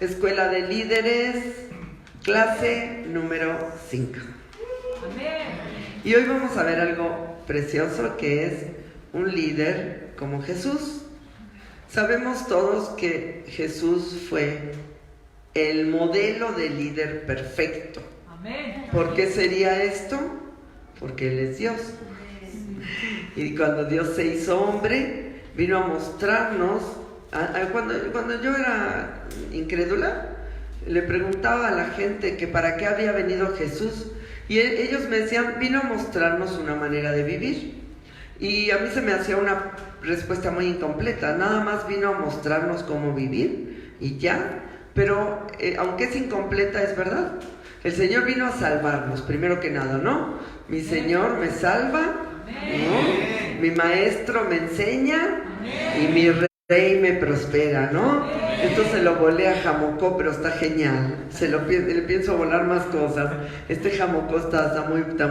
Escuela de Líderes, clase número 5. Y hoy vamos a ver algo precioso que es un líder como Jesús. Sabemos todos que Jesús fue el modelo de líder perfecto. ¿Por qué sería esto? Porque Él es Dios. Y cuando Dios se hizo hombre, vino a mostrarnos. Cuando yo era incrédula, le preguntaba a la gente que para qué había venido Jesús. Y ellos me decían, vino a mostrarnos una manera de vivir. Y a mí se me hacía una respuesta muy incompleta. Nada más vino a mostrarnos cómo vivir y ya. Pero aunque es incompleta, es verdad. El Señor vino a salvarnos, primero que nada, ¿no? Mi Señor me salva, ¿no? Mi Maestro me enseña y mi Rey me prospera, ¿no? Esto se lo volé a Jamocó, pero está genial. Le pienso volar más cosas. Este Jamocó está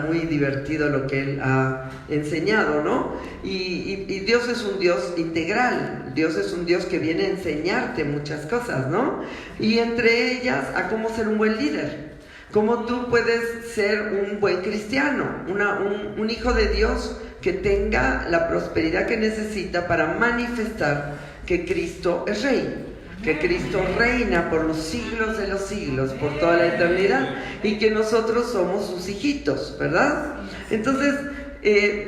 muy divertido lo que él ha enseñado, ¿no? Y Dios es un Dios integral. Dios es un Dios que viene a enseñarte muchas cosas, ¿no? Y entre ellas, a cómo ser un buen líder. Cómo tú puedes ser un buen cristiano, un hijo de Dios que tenga la prosperidad que necesita para manifestar que Cristo es Rey. Que Cristo reina por los siglos de los siglos, por toda la eternidad, y que nosotros somos sus hijitos, ¿verdad? Entonces,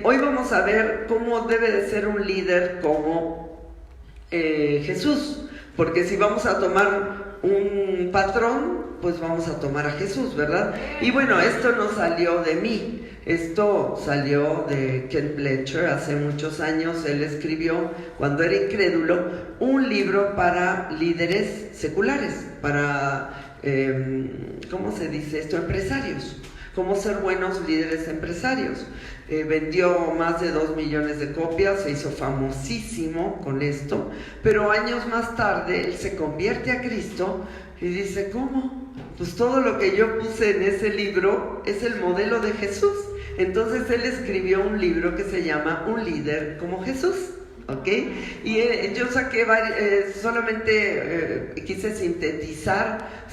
hoy vamos a ver cómo debe de ser un líder como Jesús, porque si vamos a tomar un patrón, pues vamos a tomar a Jesús, ¿verdad? Y bueno, esto no salió de mí. Esto salió de Ken Blecher hace muchos años. Él escribió, cuando era incrédulo, un libro para líderes seculares, para, ¿cómo se dice esto? Empresarios. Cómo ser buenos líderes empresarios. Vendió más de 2 millones de copias, se hizo famosísimo con esto, pero años más tarde él se convierte a Cristo y dice, ¿cómo? Pues todo lo que yo puse en ese libro es el modelo de Jesús. Entonces él escribió un libro que se llama Un líder como Jesús, ¿ok? Y yo saqué solamente quise sintetizar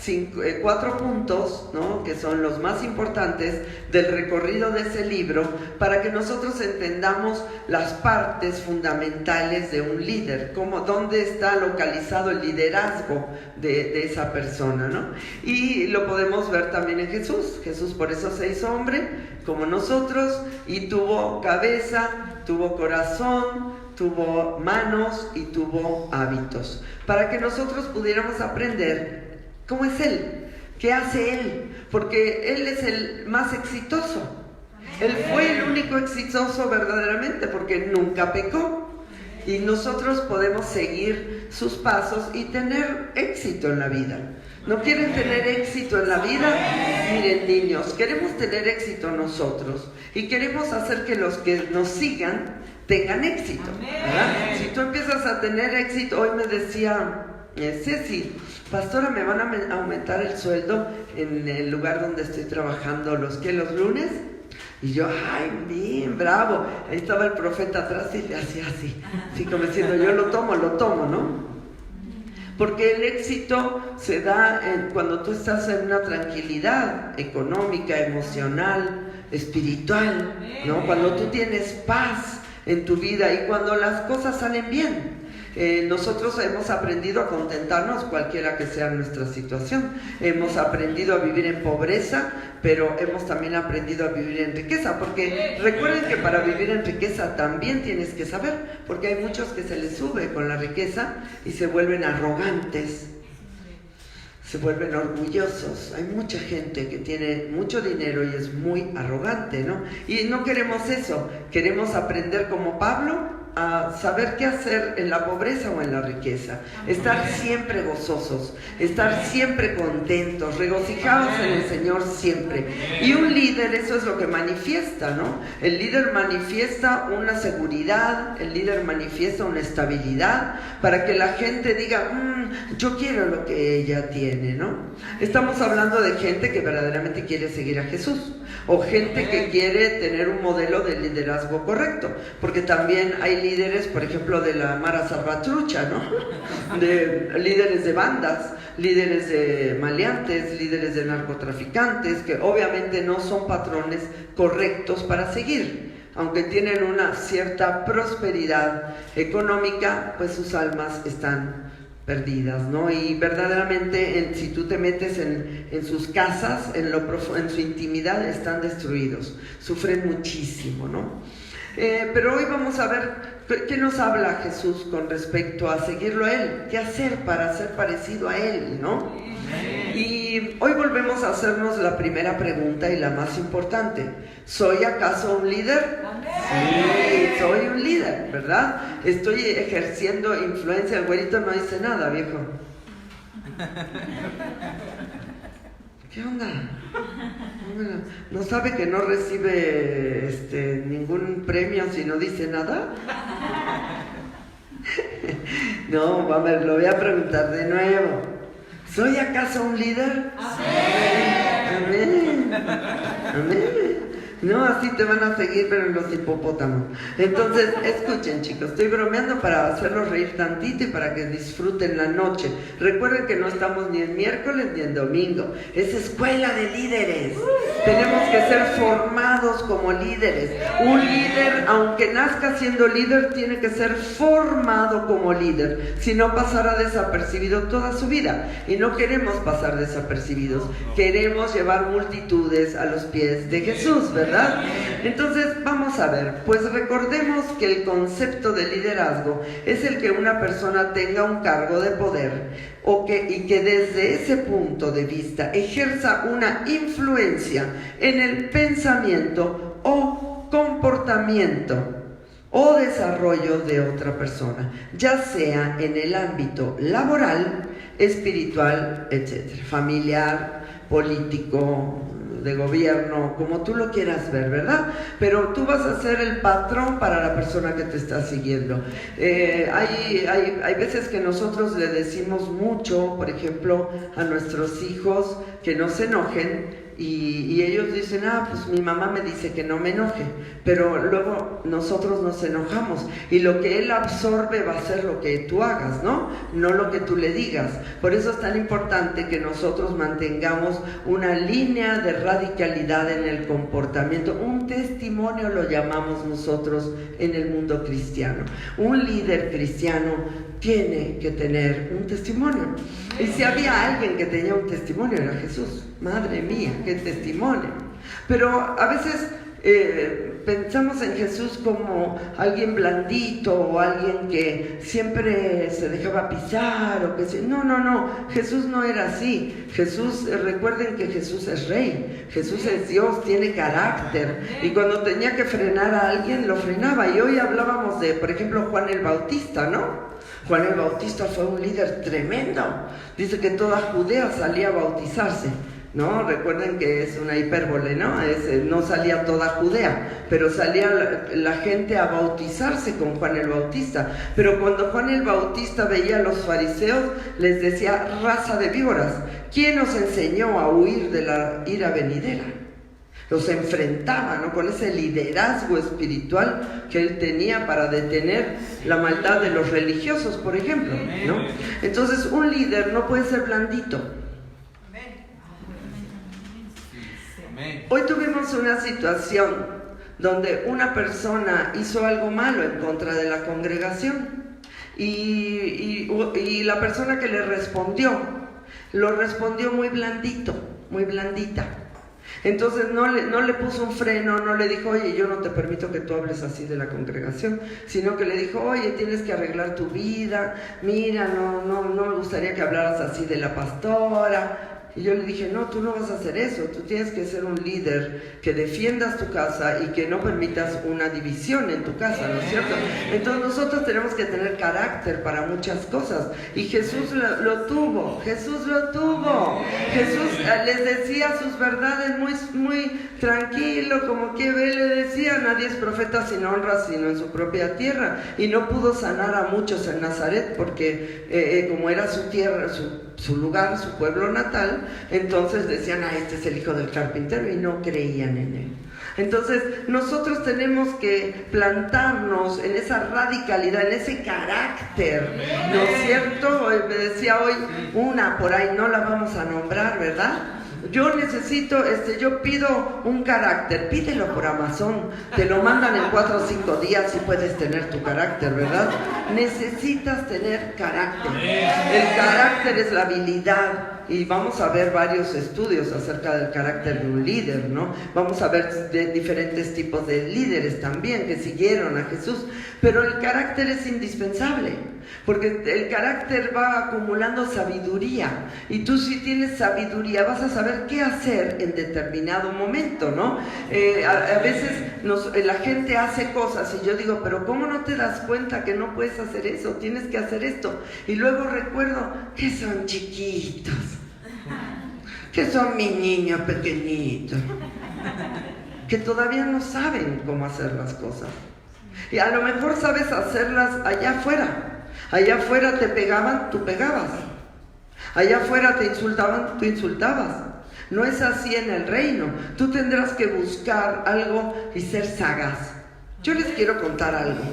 4 puntos, ¿no? Que son los más importantes del recorrido de ese libro, para que nosotros entendamos las partes fundamentales de un líder, dónde está localizado el liderazgo de esa persona, ¿no? Y lo podemos ver también en Jesús. Jesús por eso se hizo hombre como nosotros y tuvo cabeza, tuvo corazón, tuvo manos y tuvo hábitos, para que nosotros pudiéramos aprender cómo es Él, qué hace Él, porque Él es el más exitoso. Él fue el único exitoso verdaderamente, porque nunca pecó. Y nosotros podemos seguir sus pasos y tener éxito en la vida. ¿No quieren tener éxito en la vida? Miren, niños, queremos tener éxito nosotros y queremos hacer que los que nos sigan tengan éxito, ¿verdad? Si tú empiezas a tener éxito, hoy me decía Ceci, pastora, ¿me van a aumentar el sueldo en el lugar donde estoy trabajando los lunes? Y yo, ay, bien, bravo. Ahí estaba el profeta atrás y le hacía así como diciendo, yo lo tomo, ¿no? Porque el éxito se da cuando tú estás en una tranquilidad económica, emocional, espiritual, ¿no? Cuando tú tienes paz en tu vida y cuando las cosas salen bien. Nosotros hemos aprendido a contentarnos cualquiera que sea nuestra situación. Hemos aprendido a vivir en pobreza, pero hemos también aprendido a vivir en riqueza, porque recuerden que para vivir en riqueza también tienes que saber, porque hay muchos que se les sube con la riqueza y se vuelven arrogantes, se vuelven orgullosos. Hay mucha gente que tiene mucho dinero y es muy arrogante, ¿no? Y no queremos eso, queremos aprender como Pablo a saber qué hacer en la pobreza o en la riqueza, estar siempre gozosos, estar siempre contentos, regocijados en el Señor siempre. Y un líder, eso es lo que manifiesta, ¿no? El líder manifiesta una seguridad, el líder manifiesta una estabilidad, para que la gente diga, yo quiero lo que ella tiene, ¿no? Estamos hablando de gente que verdaderamente quiere seguir a Jesús, o gente que quiere tener un modelo de liderazgo correcto, porque también hay hay líderes, por ejemplo, de la Mara Salvatrucha, ¿no? De líderes de bandas, líderes de maleantes, líderes de narcotraficantes, que obviamente no son patrones correctos para seguir. Aunque tienen una cierta prosperidad económica, pues sus almas están perdidas, ¿no? Y verdaderamente, si tú te metes en sus casas, en su intimidad, están destruidos, sufren muchísimo, ¿no? Pero hoy vamos a ver qué nos habla Jesús con respecto a seguirlo a Él, qué hacer para ser parecido a Él, ¿no? Y hoy volvemos a hacernos la primera pregunta y la más importante: ¿soy acaso un líder? Sí, soy un líder, ¿verdad? Estoy ejerciendo influencia. El güerito no dice nada, viejo. ¿Qué onda? ¿No sabe que no recibe ningún premio si no dice nada? No, a ver, lo voy a preguntar de nuevo. ¿Soy acaso un líder? Amén. Amén. No, así te van a seguir, pero en los hipopótamos. Entonces, escuchen, chicos, estoy bromeando para hacerlos reír tantito y para que disfruten la noche. Recuerden que no estamos ni en miércoles ni en domingo. Es escuela de líderes. Tenemos que ser formados como líderes. Un líder, aunque nazca siendo líder, tiene que ser formado como líder. Si no, pasará desapercibido toda su vida. Y no queremos pasar desapercibidos. Queremos llevar multitudes a los pies de Jesús, ¿verdad? Entonces vamos a ver, pues recordemos que el concepto de liderazgo es el que una persona tenga un cargo de poder y que desde ese punto de vista ejerza una influencia en el pensamiento o comportamiento o desarrollo de otra persona, ya sea en el ámbito laboral, espiritual, etcétera, familiar, político, de gobierno, como tú lo quieras ver, ¿verdad? Pero tú vas a ser el patrón para la persona que te está siguiendo. Hay veces que nosotros le decimos mucho, por ejemplo, a nuestros hijos que no se enojen, y ellos dicen, pues mi mamá me dice que no me enoje, pero luego nosotros nos enojamos y lo que él absorbe va a ser lo que tú hagas, ¿no? No lo que tú le digas. Por eso es tan importante que nosotros mantengamos una línea de radicalidad en el comportamiento. Un testimonio lo llamamos nosotros en el mundo cristiano. Un líder cristiano tiene que tener un testimonio. Y si había alguien que tenía un testimonio, era Jesús. Madre mía, qué testimonio. Pero a veces pensamos en Jesús como alguien blandito o alguien que siempre se dejaba pisar o que no, Jesús no era así. Recuerden que Jesús es rey, Jesús es Dios, tiene carácter, y cuando tenía que frenar a alguien lo frenaba. Y hoy hablábamos de, por ejemplo, Juan el Bautista, ¿no? Juan el Bautista fue un líder tremendo. Dice que toda Judea salía a bautizarse, ¿no? Recuerden que es una hipérbole, ¿no? No salía toda Judea, pero salía la gente a bautizarse con Juan el Bautista. Pero cuando Juan el Bautista veía a los fariseos, les decía: raza de víboras, ¿quién os enseñó a huir de la ira venidera? Los enfrentaba, ¿no? Con ese liderazgo espiritual que él tenía para detener la maldad de los religiosos, por ejemplo, ¿no? Entonces, un líder no puede ser blandito. Hoy tuvimos una situación donde una persona hizo algo malo en contra de la congregación y la persona que le respondió, lo respondió muy blandito, muy blandita. Entonces no le puso un freno, no le dijo: oye, yo no te permito que tú hables así de la congregación, sino que le dijo: oye, tienes que arreglar tu vida, mira, no me gustaría que hablaras así de la pastora. Y yo le dije: no, tú no vas a hacer eso, tú tienes que ser un líder que defiendas tu casa y que no permitas una división en tu casa, ¿no es cierto? Entonces nosotros tenemos que tener carácter para muchas cosas, y Jesús lo tuvo. Jesús les decía sus verdades muy tranquilo, como que él le decía: nadie es profeta sin honra sino en su propia tierra. Y no pudo sanar a muchos en Nazaret porque como era su tierra, su lugar, su pueblo natal, entonces decían: este es el hijo del carpintero, y no creían en él. Entonces, nosotros tenemos que plantarnos en esa radicalidad, en ese carácter, ¿no es cierto? Me decía hoy una por ahí, no la vamos a nombrar, ¿verdad? Yo necesito, yo pido un carácter, pídelo por Amazon, te lo mandan en 4 o 5 días y puedes tener tu carácter, ¿verdad? Necesitas tener carácter. El carácter es la habilidad. Y vamos a ver varios estudios acerca del carácter de un líder, ¿no? Vamos a ver de diferentes tipos de líderes también que siguieron a Jesús. Pero el carácter es indispensable, porque el carácter va acumulando sabiduría. Y tú, si tienes sabiduría, vas a saber qué hacer en determinado momento, ¿no? A veces la gente hace cosas y yo digo, pero ¿cómo no te das cuenta que no puedes hacer eso? Tienes que hacer esto. Y luego recuerdo que son chiquitos, que son mis niños pequeñitos, que todavía no saben cómo hacer las cosas. Y a lo mejor sabes hacerlas allá afuera. Allá afuera te pegaban, tú pegabas. Allá afuera te insultaban, tú insultabas. No es así en el reino. Tú tendrás que buscar algo y ser sagaz. Yo les quiero contar algo.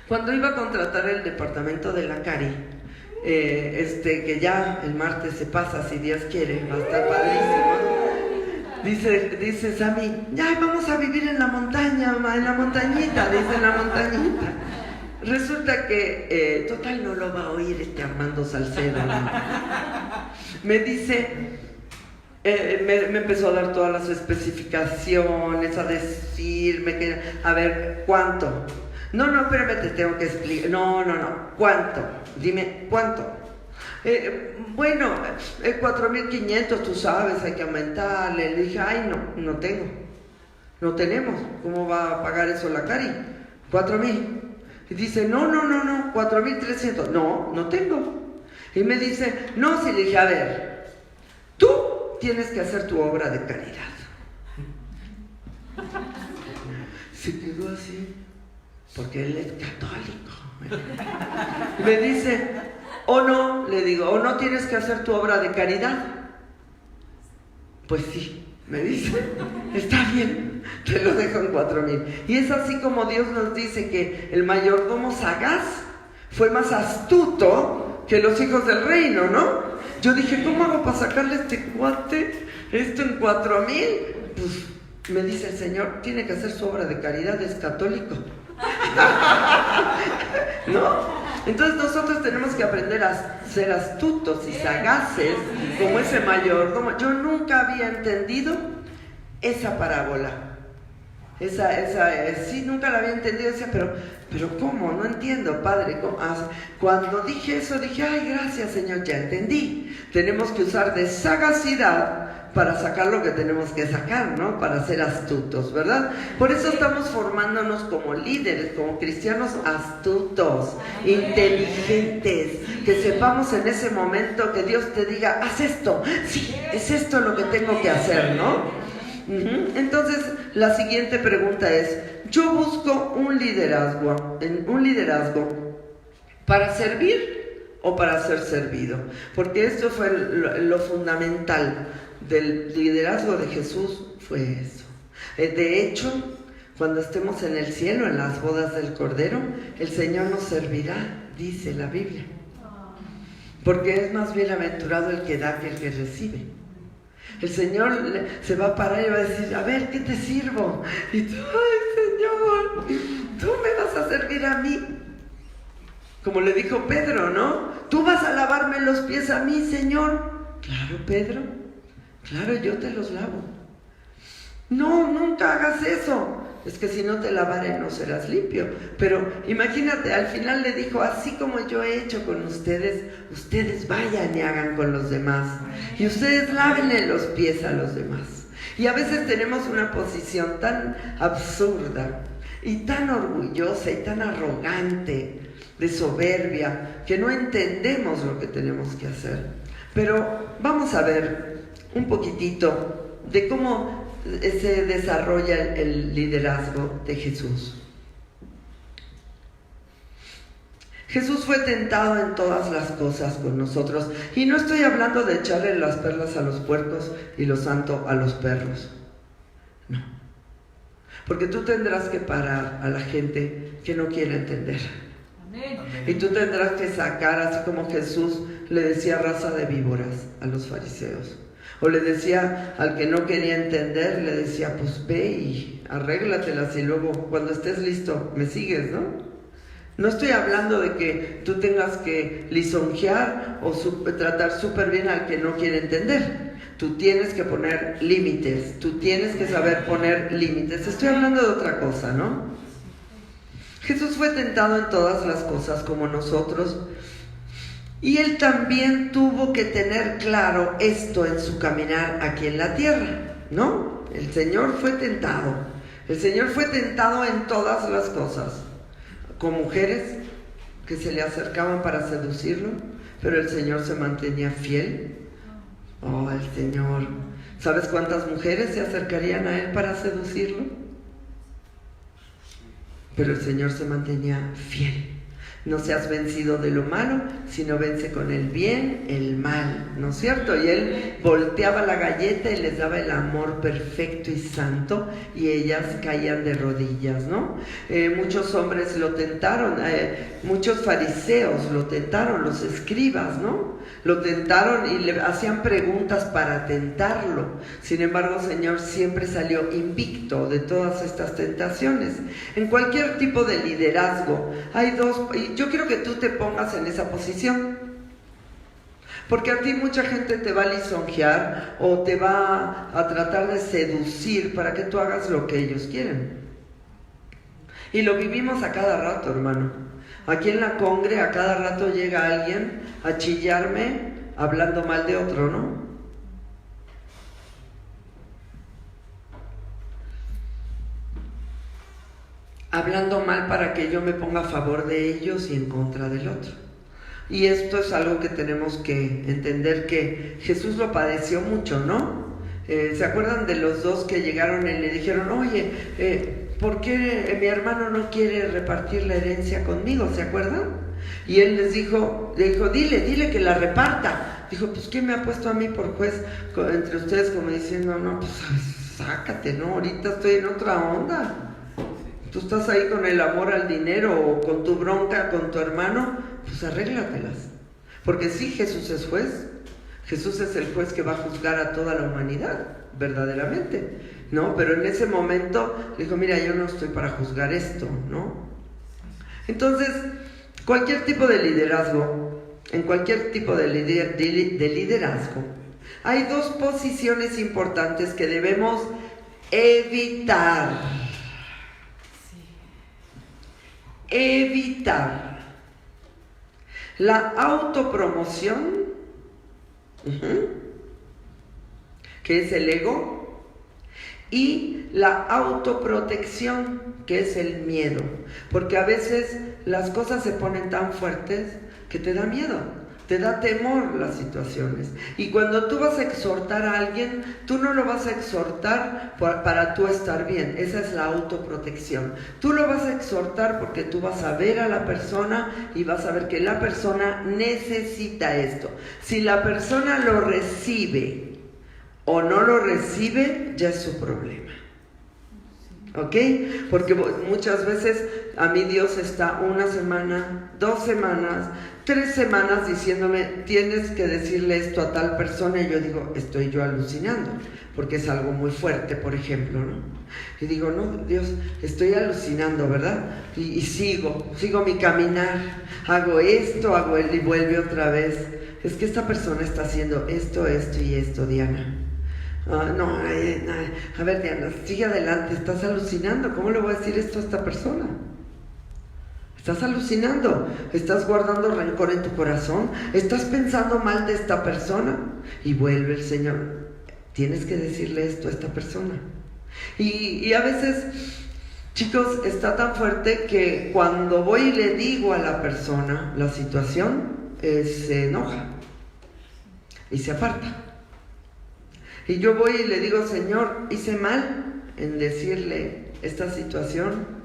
Cuando iba a contratar el departamento de la Cari, que ya el martes se pasa, si Dios quiere, va a estar padrísimo. Dice Sammy, ya vamos a vivir en la montaña, en la montañita, dice en la montañita. Resulta que, total no lo va a oír Armando Salcedo, ¿no? Me dice, me empezó a dar todas las especificaciones, a decirme que, a ver, ¿cuánto? No, espérame, te tengo que explicar. No, ¿cuánto? Dime, ¿cuánto? Bueno, 4,500, tú sabes, hay que aumentarle. Le dije, ay, no tengo. No tenemos. ¿Cómo va a pagar eso la Cari? 4,000. Y dice, no, 4,300. No tengo. Y me dice, no, si le dije, a ver, tú tienes que hacer tu obra de caridad. Se quedó así, porque él es católico. Me dice, o no, le digo, o no tienes que hacer tu obra de caridad. Pues sí, me dice, está bien, te lo dejo en 4,000. Y es así como Dios nos dice que el mayordomo sagaz fue más astuto que los hijos del reino, ¿no? Yo dije, ¿cómo hago para sacarle a este cuate esto en 4,000? Pues me dice el Señor, tiene que hacer su obra de caridad, es católico. ¿No? Entonces nosotros tenemos que aprender a ser astutos y sagaces como ese mayordomo. Yo nunca había entendido esa parábola. Sí, nunca la había entendido. Decía, pero ¿cómo? No entiendo, Padre. Cuando dije eso, dije, ay, gracias, Señor, ya entendí. Tenemos que usar de sagacidad para sacar lo que tenemos que sacar, ¿no? Para ser astutos, ¿verdad? Por eso estamos formándonos como líderes, como cristianos astutos, inteligentes, que sepamos en ese momento que Dios te diga, haz esto, sí, es esto lo que tengo que hacer, ¿no? Entonces, la siguiente pregunta es, yo busco un liderazgo para servir o para ser servido, porque esto fue lo fundamental del liderazgo de Jesús, fue eso. De hecho, cuando estemos en el cielo, en las bodas del Cordero, el Señor nos servirá, dice la Biblia, porque es más bienaventurado el que da que el que recibe. El Señor se va a parar y va a decir, a ver, ¿qué te sirvo? Y tú, ay, Señor, tú me vas a servir a mí. Como le dijo Pedro, ¿no? Tú vas a lavarme los pies a mí, Señor. Claro, Pedro, claro, yo te los lavo. No, nunca hagas eso. Es que si no te lavaré no serás limpio. Pero imagínate, al final le dijo, así como yo he hecho con ustedes, ustedes vayan y hagan con los demás. Y ustedes lávenle los pies a los demás. Y a veces tenemos una posición tan absurda y tan orgullosa y tan arrogante, de soberbia, que no entendemos lo que tenemos que hacer. Pero vamos a ver un poquitito de cómo se desarrolla el liderazgo de Jesús. Jesús fue tentado en todas las cosas con nosotros, y no estoy hablando de echarle las perlas a los puercos y lo santo a los perros, no. Porque tú tendrás que parar a la gente que no quiere entender. Amén. Y tú tendrás que sacar, así como Jesús le decía raza de víboras a los fariseos. O le decía al que no quería entender, le decía, pues ve y arréglatelas y luego cuando estés listo me sigues, ¿no? No estoy hablando de que tú tengas que lisonjear o tratar súper bien al que no quiere entender. Tú tienes que poner límites, tú tienes que saber poner límites. Estoy hablando de otra cosa, ¿no? Jesús fue tentado en todas las cosas como nosotros. Y Él también tuvo que tener claro esto en su caminar aquí en la tierra, ¿no? El Señor fue tentado. El Señor fue tentado en todas las cosas. Con mujeres que se le acercaban para seducirlo, pero el Señor se mantenía fiel. Oh, el Señor. ¿Sabes cuántas mujeres se acercarían a Él para seducirlo? Pero el Señor se mantenía fiel. No seas vencido de lo malo, sino vence con el bien el mal, ¿no es cierto? Y Él volteaba la galleta y les daba el amor perfecto y santo, y ellas caían de rodillas, ¿no? Muchos hombres lo tentaron, muchos fariseos lo tentaron, los escribas, ¿no? Lo tentaron y le hacían preguntas para tentarlo. Sin embargo, el Señor siempre salió invicto de todas estas tentaciones. En cualquier tipo de liderazgo hay dos, y yo quiero que tú te pongas en esa posición, porque a ti mucha gente te va a lisonjear o te va a tratar de seducir para que tú hagas lo que ellos quieren. Y lo vivimos a cada rato, hermano. Aquí en la congre a cada rato llega alguien a chillarme hablando mal de otro, ¿no? Hablando mal para que yo me ponga a favor de ellos y en contra del otro. Y esto es algo que tenemos que entender, que Jesús lo padeció mucho, ¿no? ¿Se acuerdan de los dos que llegaron y le dijeron, oye, ¿por qué mi hermano no quiere repartir la herencia conmigo? ¿Se acuerdan? Y él le dijo, dile que la reparta. Dijo, pues ¿quién me ha puesto a mí por juez entre ustedes? Como diciendo, no, pues sácate, ¿no? Ahorita estoy en otra onda. Tú estás ahí con el amor al dinero o con tu bronca con tu hermano, pues arréglatelas. Porque sí, Jesús es juez. Jesús es el juez que va a juzgar a toda la humanidad, verdaderamente, ¿no? Pero en ese momento dijo, mira, yo no estoy para juzgar esto, ¿no? Entonces, cualquier tipo de liderazgo, en cualquier tipo de liderazgo, hay dos posiciones importantes que debemos evitar. Evitar la autopromoción, que es el ego, y la autoprotección, que es el miedo, porque a veces las cosas se ponen tan fuertes que te da miedo, te da temor las situaciones. Y cuando tú vas a exhortar a alguien, tú no lo vas a exhortar para tú estar bien. Esa es la autoprotección. Tú lo vas a exhortar porque tú vas a ver a la persona y vas a ver que la persona necesita esto. Si la persona lo recibe o no lo recibe, ya es su problema. ¿Ok? Porque muchas veces a mí Dios está 1 semana, 2 semanas, 3 semanas diciéndome, tienes que decirle esto a tal persona, y yo digo, estoy yo alucinando, porque es algo muy fuerte, por ejemplo, ¿no? Y digo, no, Dios, estoy alucinando, ¿verdad? Y sigo mi caminar, hago esto, y vuelve otra vez. Es que esta persona está haciendo esto y esto, Diana. A ver, Diana, sigue adelante, estás alucinando. ¿Cómo le voy a decir esto a esta persona? Estás alucinando, estás guardando rencor en tu corazón, estás pensando mal de esta persona. Y vuelve el Señor, tienes que decirle esto a esta persona. Y a veces, chicos, está tan fuerte que cuando voy y le digo a la persona la situación, se enoja y se aparta. Y yo voy y le digo, Señor, hice mal en decirle esta situación.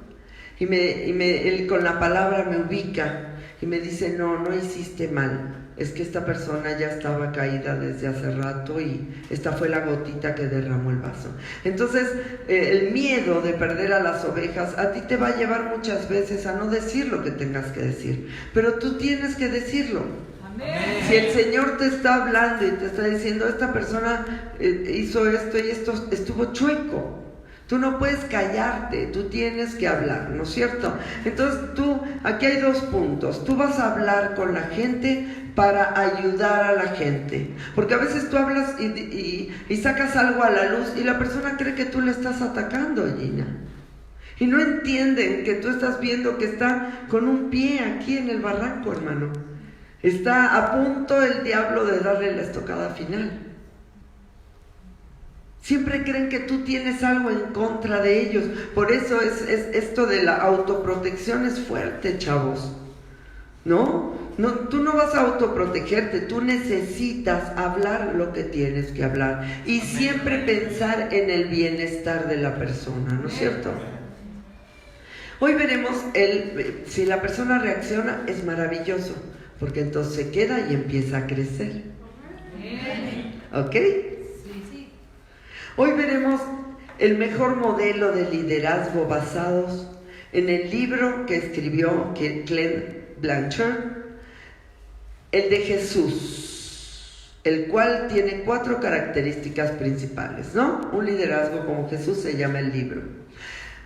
Y él con la palabra me ubica y me dice, no hiciste mal, es que esta persona ya estaba caída desde hace rato y esta fue la gotita que derramó el vaso. Entonces, el miedo de perder a las ovejas a ti te va a llevar muchas veces a no decir lo que tengas que decir, pero tú tienes que decirlo. Amén. Si el Señor te está hablando y te está diciendo, esta persona hizo esto y esto estuvo chueco, tú no puedes callarte, tú tienes que hablar, ¿no es cierto? Entonces aquí hay 2 puntos. Tú vas a hablar con la gente para ayudar a la gente. Porque a veces tú hablas y sacas algo a la luz y la persona cree que tú le estás atacando, Gina. Y no entienden que tú estás viendo que está con un pie aquí en el barranco, hermano. Está a punto el diablo de darle la estocada final. Siempre creen que tú tienes algo en contra de ellos. Por eso es esto de la autoprotección es fuerte, chavos. ¿No? Tú no vas a autoprotegerte, tú necesitas hablar lo que tienes que hablar. Y siempre pensar en el bienestar de la persona, ¿no es cierto? Hoy veremos si la persona reacciona, es maravilloso, porque entonces se queda y empieza a crecer. ¿Ok? Hoy veremos el mejor modelo de liderazgo basados en el libro que escribió Ken Blanchard, el de Jesús, el cual tiene 4 características principales, ¿no? Un liderazgo como Jesús se llama el libro.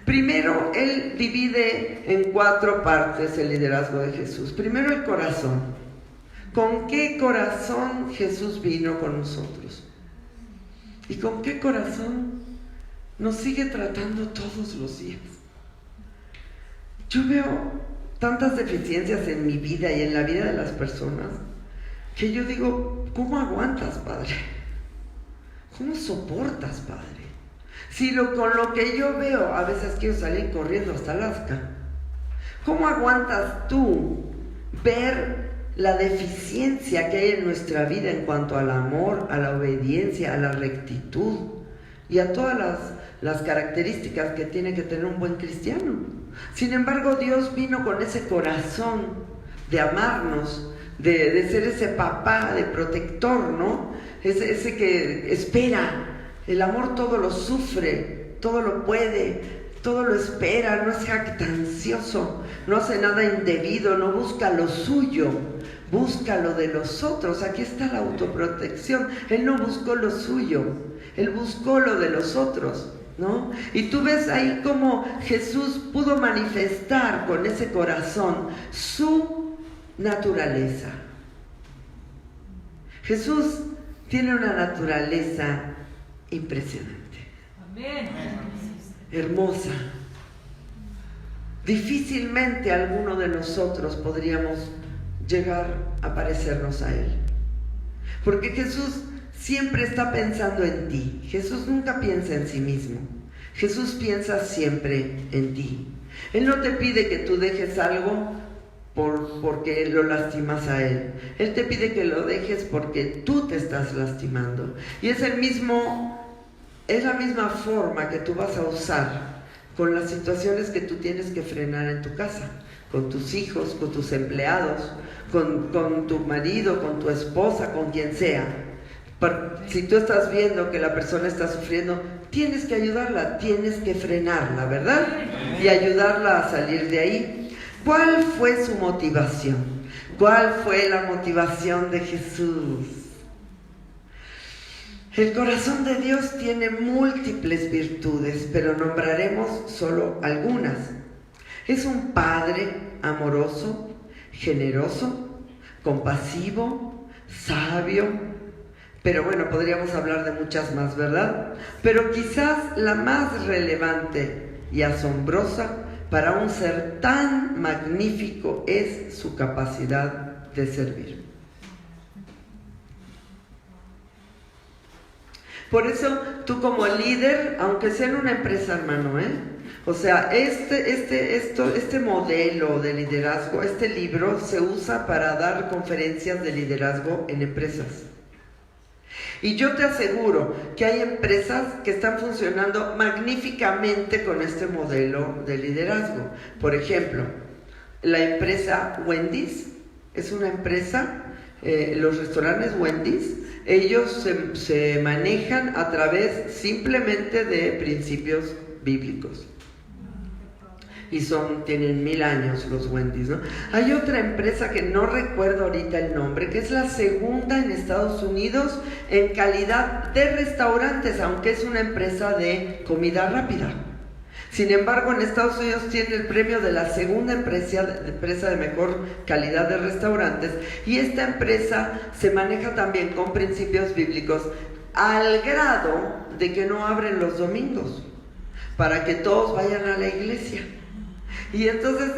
Primero, él divide en 4 partes el liderazgo de Jesús. Primero, el corazón. ¿Con qué corazón Jesús vino con nosotros? ¿Y con qué corazón nos sigue tratando todos los días? Yo veo tantas deficiencias en mi vida y en la vida de las personas que yo digo, ¿cómo aguantas, Padre? ¿Cómo soportas, Padre? Si con lo que yo veo, a veces quiero salir corriendo hasta Alaska. ¿Cómo aguantas tú ver la deficiencia que hay en nuestra vida en cuanto al amor, a la obediencia, a la rectitud y a todas las características que tiene que tener un buen cristiano? Sin embargo, Dios vino con ese corazón de amarnos, de ser ese papá, de protector, ¿no? Ese que espera. El amor todo lo sufre, todo lo puede, todo lo espera, no es jactancioso, no hace nada indebido, no busca lo suyo, busca lo de los otros. Aquí está la autoprotección. Él no buscó lo suyo, él buscó lo de los otros, ¿no? Y tú ves ahí cómo Jesús pudo manifestar con ese corazón su naturaleza. Jesús tiene una naturaleza impresionante. Amén. Hermosa. Difícilmente alguno de nosotros podríamos llegar a parecernos a Él, porque Jesús siempre está pensando en ti. Jesús nunca piensa en sí mismo. Jesús piensa siempre en ti. Él no te pide que tú dejes algo porque lo lastimas a Él. Él te pide que lo dejes porque tú te estás lastimando. Y es la misma forma que tú vas a usar con las situaciones que tú tienes que frenar en tu casa, con tus hijos, con tus empleados, con tu marido, con tu esposa, con quien sea. Si tú estás viendo que la persona está sufriendo, tienes que ayudarla, tienes que frenarla, ¿verdad? Y ayudarla a salir de ahí. ¿Cuál fue su motivación? ¿Cuál fue la motivación de Jesús? El corazón de Dios tiene múltiples virtudes, pero nombraremos solo algunas. Es un Padre amoroso, generoso, compasivo, sabio. Pero bueno, podríamos hablar de muchas más, ¿verdad? Pero quizás la más relevante y asombrosa para un ser tan magnífico es su capacidad de servir. Por eso tú como líder, aunque sea en una empresa, hermano, o sea, este modelo de liderazgo, este libro se usa para dar conferencias de liderazgo en empresas. Y yo te aseguro que hay empresas que están funcionando magníficamente con este modelo de liderazgo. Por ejemplo, la empresa Wendy's. Es una empresa, los restaurantes Wendy's, ellos se manejan a través simplemente de principios bíblicos. Y tienen 1000 años los Wendy's, ¿no? Hay otra empresa que no recuerdo ahorita el nombre, que es la segunda en Estados Unidos en calidad de restaurantes, aunque es una empresa de comida rápida. Sin embargo, en Estados Unidos tiene el premio de la segunda empresa de mejor calidad de restaurantes, y esta empresa se maneja también con principios bíblicos al grado de que no abren los domingos para que todos vayan a la iglesia. Y entonces,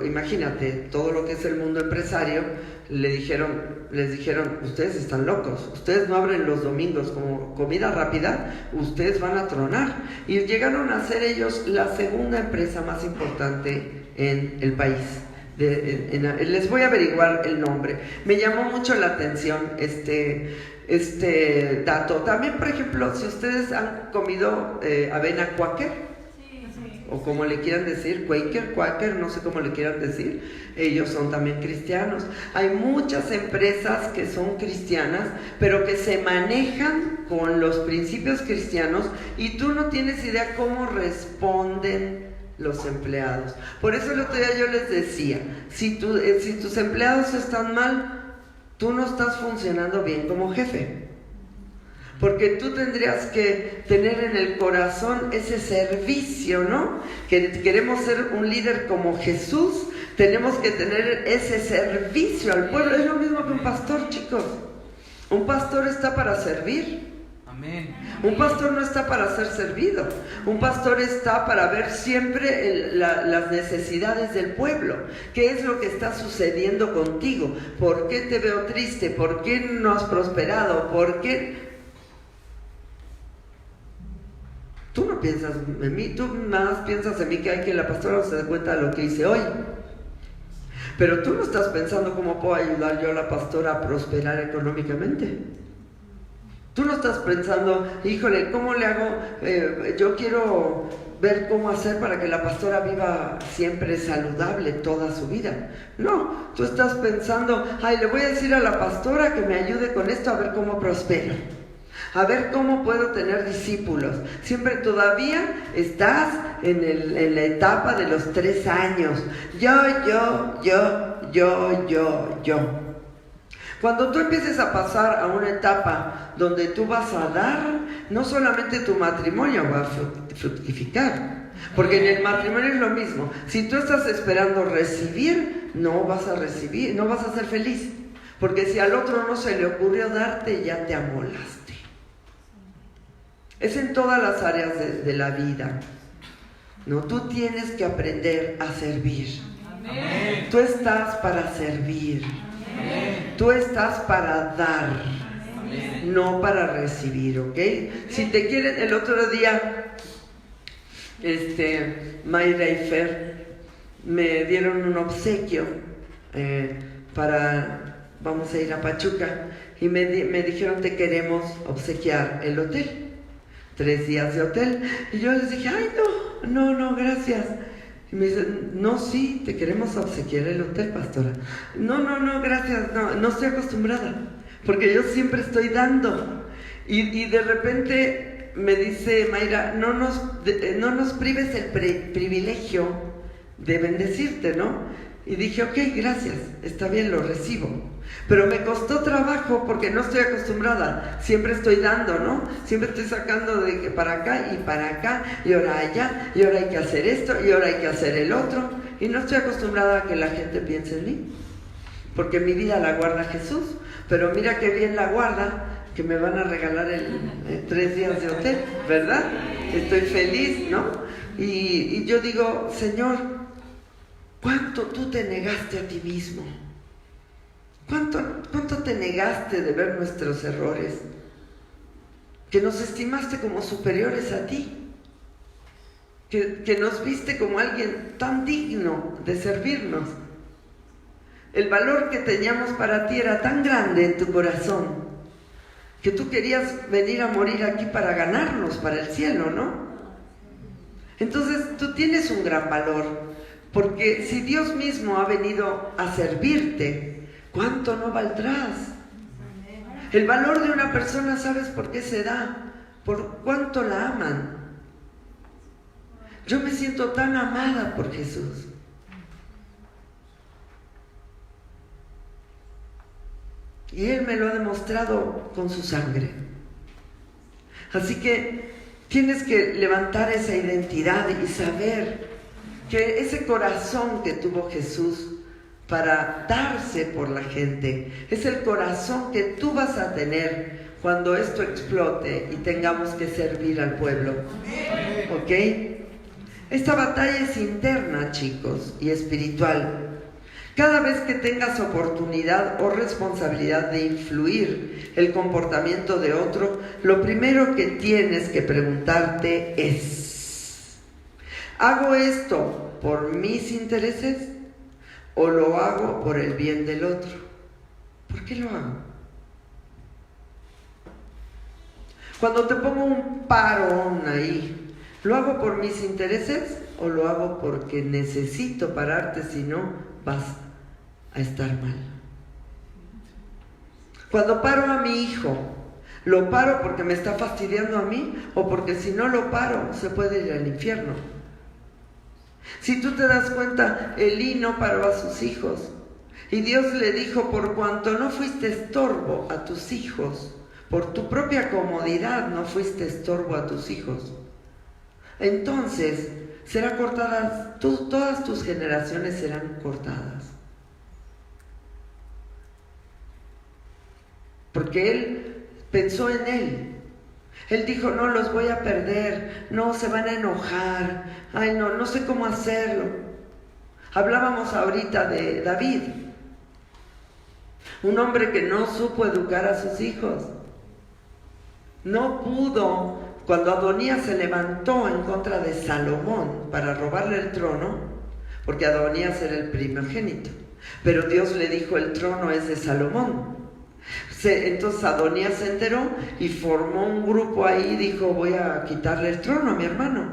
imagínate, todo lo que es el mundo empresario, les dijeron, ustedes están locos, ustedes no abren los domingos como comida rápida, ustedes van a tronar. Y llegaron a ser ellos la segunda empresa más importante en el país. Les voy a averiguar el nombre. Me llamó mucho la atención este dato. También, por ejemplo, si ustedes han comido avena Quaker, o como le quieran decir, Quaker, no sé cómo le quieran decir, ellos son también cristianos. Hay muchas empresas que son cristianas, pero que se manejan con los principios cristianos, y tú no tienes idea cómo responden los empleados. Por eso el otro día yo les decía, si tus empleados están mal, tú no estás funcionando bien como jefe. Porque tú tendrías que tener en el corazón ese servicio, ¿no? Que queremos ser un líder como Jesús, tenemos que tener ese servicio al pueblo. Es lo mismo que un pastor, chicos. Un pastor está para servir. Amén. Un pastor no está para ser servido. Un pastor está para ver siempre las necesidades del pueblo. ¿Qué es lo que está sucediendo contigo? ¿Por qué te veo triste? ¿Por qué no has prosperado? ¿Por qué? Tú no piensas en mí, tú nada más piensas en mí, que la pastora no se dé cuenta de lo que hice hoy. Pero tú no estás pensando cómo puedo ayudar yo a la pastora a prosperar económicamente. Tú no estás pensando, híjole, ¿cómo le hago? Yo quiero ver cómo hacer para que la pastora viva siempre saludable toda su vida. No, tú estás pensando, le voy a decir a la pastora que me ayude con esto, a ver cómo prospero. A ver cómo puedo tener discípulos. Siempre todavía estás en la etapa de los 3 años. Yo. Cuando tú empieces a pasar a una etapa donde tú vas a dar, no solamente tu matrimonio va a fructificar. Porque en el matrimonio es lo mismo. Si tú estás esperando recibir, no vas a recibir, no vas a ser feliz. Porque si al otro no se le ocurrió darte, ya te amolaste. Es en todas las áreas de la vida. No, tú tienes que aprender a servir. Amén. Tú estás para servir. Amén. Tú estás para dar. Amén. No para recibir, ¿ok? Si te quieren, el otro día, Mayra y Fer me dieron un obsequio vamos a ir a Pachuca, y me dijeron, te queremos obsequiar el hotel. 3 días de hotel. Y yo les dije, no, gracias. Y me dicen, no, sí, te queremos obsequiar el hotel, pastora. No, gracias, no estoy acostumbrada, porque yo siempre estoy dando. Y de repente me dice Mayra, no nos prives el privilegio de bendecirte, ¿no? Y dije, ok, gracias, está bien, lo recibo. Pero me costó trabajo porque no estoy acostumbrada. Siempre estoy dando, ¿no? Siempre estoy sacando de que para acá, y ahora allá, y ahora hay que hacer esto, y ahora hay que hacer el otro. Y no estoy acostumbrada a que la gente piense en mí. Porque mi vida la guarda Jesús. Pero mira qué bien la guarda, que me van a regalar 3 días de hotel, ¿verdad? Estoy feliz, ¿no? Y yo digo, Señor, ¿cuánto tú te negaste a ti mismo? ¿Cuánto te negaste de ver nuestros errores? Que nos estimaste como superiores a ti. Que nos viste como alguien tan digno de servirnos. El valor que teníamos para ti era tan grande en tu corazón, que tú querías venir a morir aquí para ganarnos para el cielo, ¿no? Entonces tú tienes un gran valor. Porque si Dios mismo ha venido a servirte, ¿cuánto no valdrás? El valor de una persona, ¿sabes por qué se da? Por cuánto la aman. Yo me siento tan amada por Jesús. Y Él me lo ha demostrado con su sangre. Así que tienes que levantar esa identidad y saber que ese corazón que tuvo Jesús para darse por la gente es el corazón que tú vas a tener cuando esto explote y tengamos que servir al pueblo. ¿Ok? Esta batalla es interna, chicos, y espiritual. Cada vez que tengas oportunidad o responsabilidad de influir el comportamiento de otro, lo primero que tienes que preguntarte es: ¿hago esto por mis intereses o lo hago por el bien del otro? ¿Por qué lo hago? Cuando te pongo un parón ahí, ¿lo hago por mis intereses o lo hago porque necesito pararte, si no vas a estar mal? Cuando paro a mi hijo, ¿lo paro porque me está fastidiando a mí o porque si no lo paro se puede ir al infierno? Si tú te das cuenta, Elí no paró a sus hijos y Dios le dijo: por cuanto no fuiste estorbo a tus hijos, por tu propia comodidad no fuiste estorbo a tus hijos, entonces será cortada, todas tus generaciones serán cortadas. Porque Él pensó en Él. Él dijo: no, los voy a perder, no, se van a enojar, ay no, no sé cómo hacerlo. Hablábamos ahorita de David, un hombre que no supo educar a sus hijos. No pudo, cuando Adonías se levantó en contra de Salomón para robarle el trono, porque Adonías era el primogénito, pero Dios le dijo: el trono es de Salomón. Entonces Adonías se enteró y formó un grupo ahí y dijo: voy a quitarle el trono a mi hermano.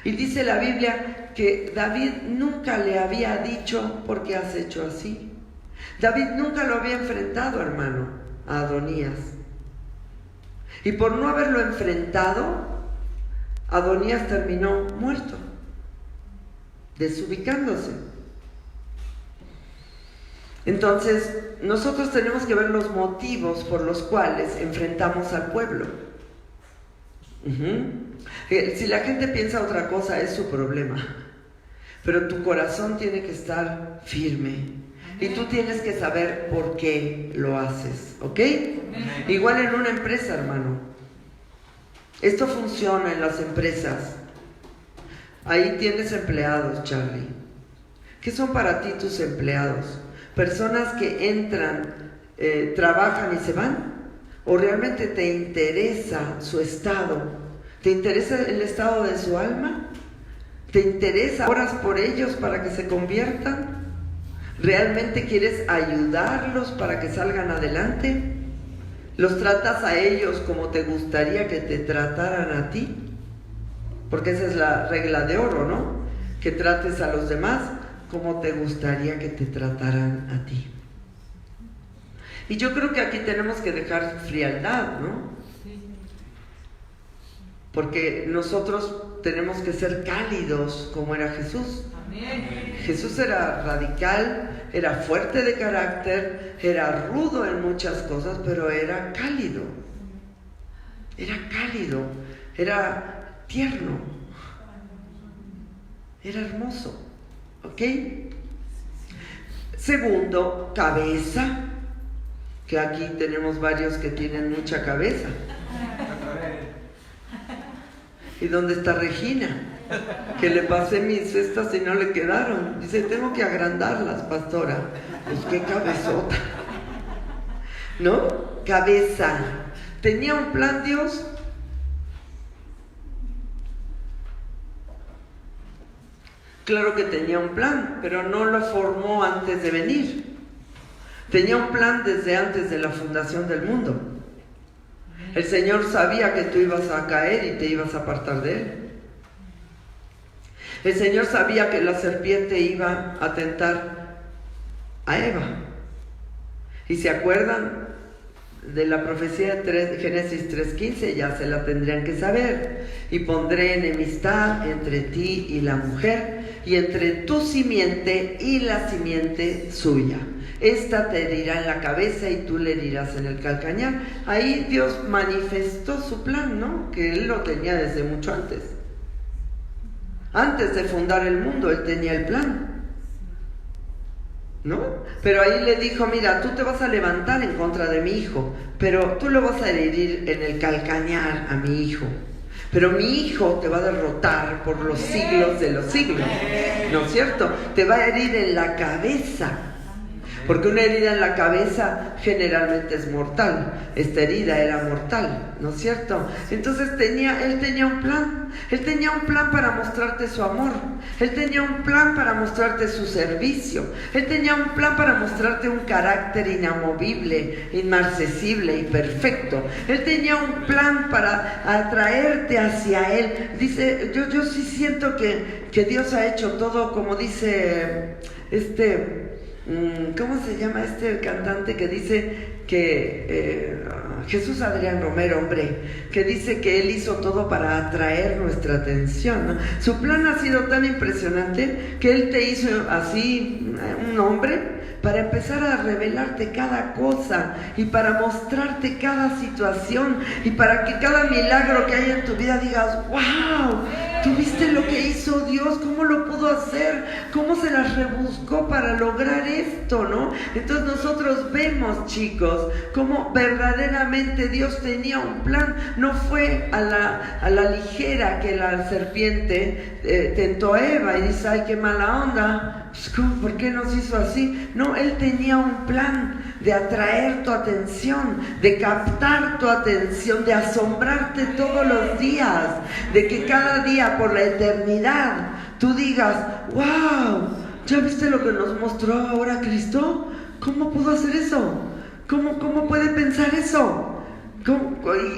Y dice la Biblia que David nunca le había dicho: ¿por qué has hecho así? David nunca lo había enfrentado, hermano, a Adonías. Y por no haberlo enfrentado, Adonías terminó muerto, desubicándose. Entonces, nosotros tenemos que ver los motivos por los cuales enfrentamos al pueblo. Si la gente piensa otra cosa, es su problema. Pero tu corazón tiene que estar firme. Y tú tienes que saber por qué lo haces, ¿ok? Igual en una empresa, hermano. Esto funciona en las empresas. Ahí tienes empleados, Charlie. ¿Qué son para ti tus empleados? ¿Personas que entran, trabajan y se van? ¿O realmente te interesa su estado? ¿Te interesa el estado de su alma? ¿Te interesa oras por ellos para que se conviertan? ¿Realmente quieres ayudarlos para que salgan adelante? ¿Los tratas a ellos como te gustaría que te trataran a ti? Porque esa es la regla de oro, ¿no? Que trates a los demás como te gustaría que te trataran a ti. Y yo creo que aquí tenemos que dejar frialdad, ¿no? Porque nosotros tenemos que ser cálidos como era Jesús. Jesús era radical, era fuerte de carácter, era rudo en muchas cosas, pero era cálido. Era tierno, era hermoso. ¿Ok? Segundo, cabeza, que aquí tenemos varios que tienen mucha cabeza. ¿Y dónde está Regina? Que le pasé mis cestas y no le quedaron. Dice: tengo que agrandarlas, pastora. Pues qué cabezota, ¿no? Cabeza. ¿Tenía un plan Dios? Claro que tenía un plan, pero no lo formó antes de venir. Tenía un plan desde antes de la fundación del mundo. El Señor sabía que tú ibas a caer y te ibas a apartar de Él. El Señor sabía que la serpiente iba a tentar a Eva. ¿Y se acuerdan de la profecía de Génesis 3:15? Ya se la tendrían que saber. Y pondré enemistad entre ti y la mujer, y entre tu simiente y la simiente suya. Esta te herirá en la cabeza y tú le herirás en el calcañar. Ahí Dios manifestó su plan, ¿no? Que Él lo tenía desde mucho antes. Antes de fundar el mundo, Él tenía el plan, ¿no? Pero ahí le dijo, mira, tú te vas a levantar en contra de mi hijo, pero tú lo vas a herir en el calcañar a mi hijo. Pero mi hijo te va a derrotar por los siglos de los siglos, ¿no es cierto? Te va a herir en la cabeza, porque una herida en la cabeza generalmente es mortal. Esta herida era mortal, ¿no es cierto? Entonces Él tenía un plan. Él tenía un plan para mostrarte su amor. Él tenía un plan para mostrarte su servicio. Él tenía un plan para mostrarte un carácter inamovible, inmarcesible y perfecto. Él tenía un plan para atraerte hacia Él. Dice, yo sí siento que Dios ha hecho todo, como dice ¿cómo se llama este cantante que dice que Jesús Adrián Romero, hombre, que dice que Él hizo todo para atraer nuestra atención, ¿no? Su plan ha sido tan impresionante que Él te hizo así un hombre para empezar a revelarte cada cosa y para mostrarte cada situación y para que cada milagro que hay en tu vida digas, wow, ¿tú viste lo que hizo Dios? ¿Cómo lo pudo hacer? ¿Cómo se las rebuscó para lograr esto, no? Entonces nosotros vemos, chicos, cómo verdaderamente Dios tenía un plan. No fue a la ligera que la serpiente tentó a Eva y dice, ay, qué mala onda. ¿Por qué nos hizo así? No, Él tenía un plan de atraer tu atención, de captar tu atención, de asombrarte todos los días, de que cada día por la eternidad tú digas, wow, ¿ya viste lo que nos mostró ahora Cristo? ¿Cómo pudo hacer eso? ¿Cómo puede pensar eso?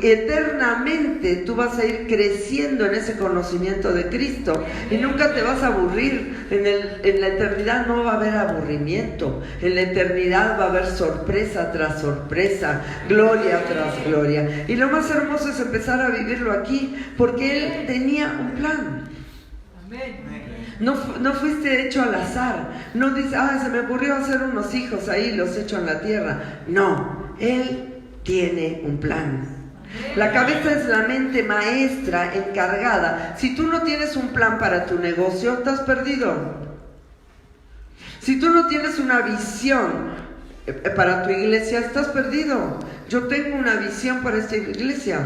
Eternamente tú vas a ir creciendo en ese conocimiento de Cristo y nunca te vas a aburrir. En la eternidad no va a haber aburrimiento. En la eternidad va a haber sorpresa tras sorpresa, gloria tras gloria. Y lo más hermoso es empezar a vivirlo aquí, porque Él tenía un plan. No fuiste hecho al azar. No dices, se me ocurrió hacer unos hijos ahí, los echo en la tierra. No, Él tiene un plan. La cabeza es la mente maestra encargada. Si tú no tienes un plan para tu negocio, estás perdido. Si tú no tienes una visión para tu iglesia, estás perdido. Yo tengo una visión para esta iglesia: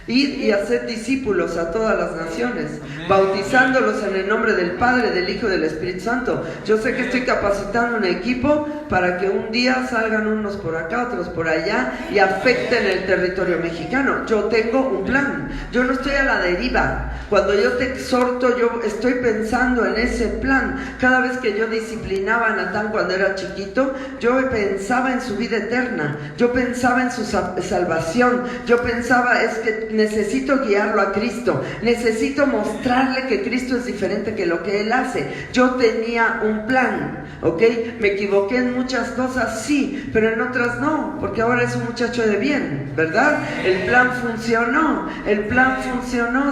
ir y hacer discípulos a todas las naciones, bautizándolos en el nombre del Padre, del Hijo y del Espíritu Santo. Yo sé que estoy capacitando un equipo para que un día salgan unos por acá, otros por allá y afecten el territorio mexicano. Yo tengo un plan. Yo no estoy a la deriva. Cuando yo te exhorto, yo estoy pensando en ese plan. Cada vez que yo disciplinaba a Natán cuando era chiquito, yo pensaba en su vida eterna. Yo pensaba en su salvación. Yo pensaba, es que necesito guiarlo a Cristo. Necesito mostrarle que Cristo es diferente que lo que Él hace. Yo tenía un plan, ¿ok? Me equivoqué en muchas cosas, sí, pero en otras no, porque ahora es un muchacho de bien, ¿verdad? El plan funcionó,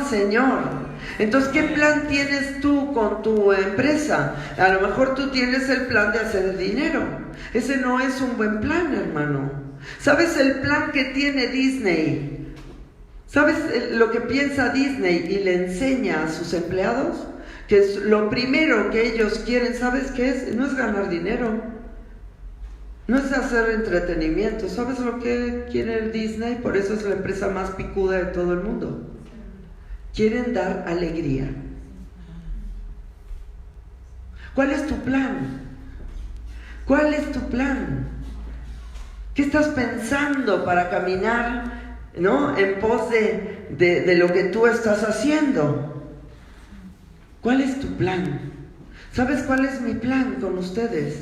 Señor. Entonces, ¿qué plan tienes tú con tu empresa? A lo mejor tú tienes el plan de hacer dinero. Ese no es un buen plan, hermano. ¿Sabes el plan que tiene Disney? ¿Sabes lo que piensa Disney y le enseña a sus empleados? Que es lo primero que ellos quieren, ¿sabes qué es? No es ganar dinero, no es hacer entretenimiento. ¿Sabes lo que quiere Disney? Por eso es la empresa más picuda de todo el mundo. Quieren dar alegría. ¿Cuál es tu plan? ¿Cuál es tu plan? ¿Qué estás pensando para caminar, ¿no?, en pos de lo que tú estás haciendo? ¿Cuál es tu plan? ¿Sabes cuál es mi plan con ustedes?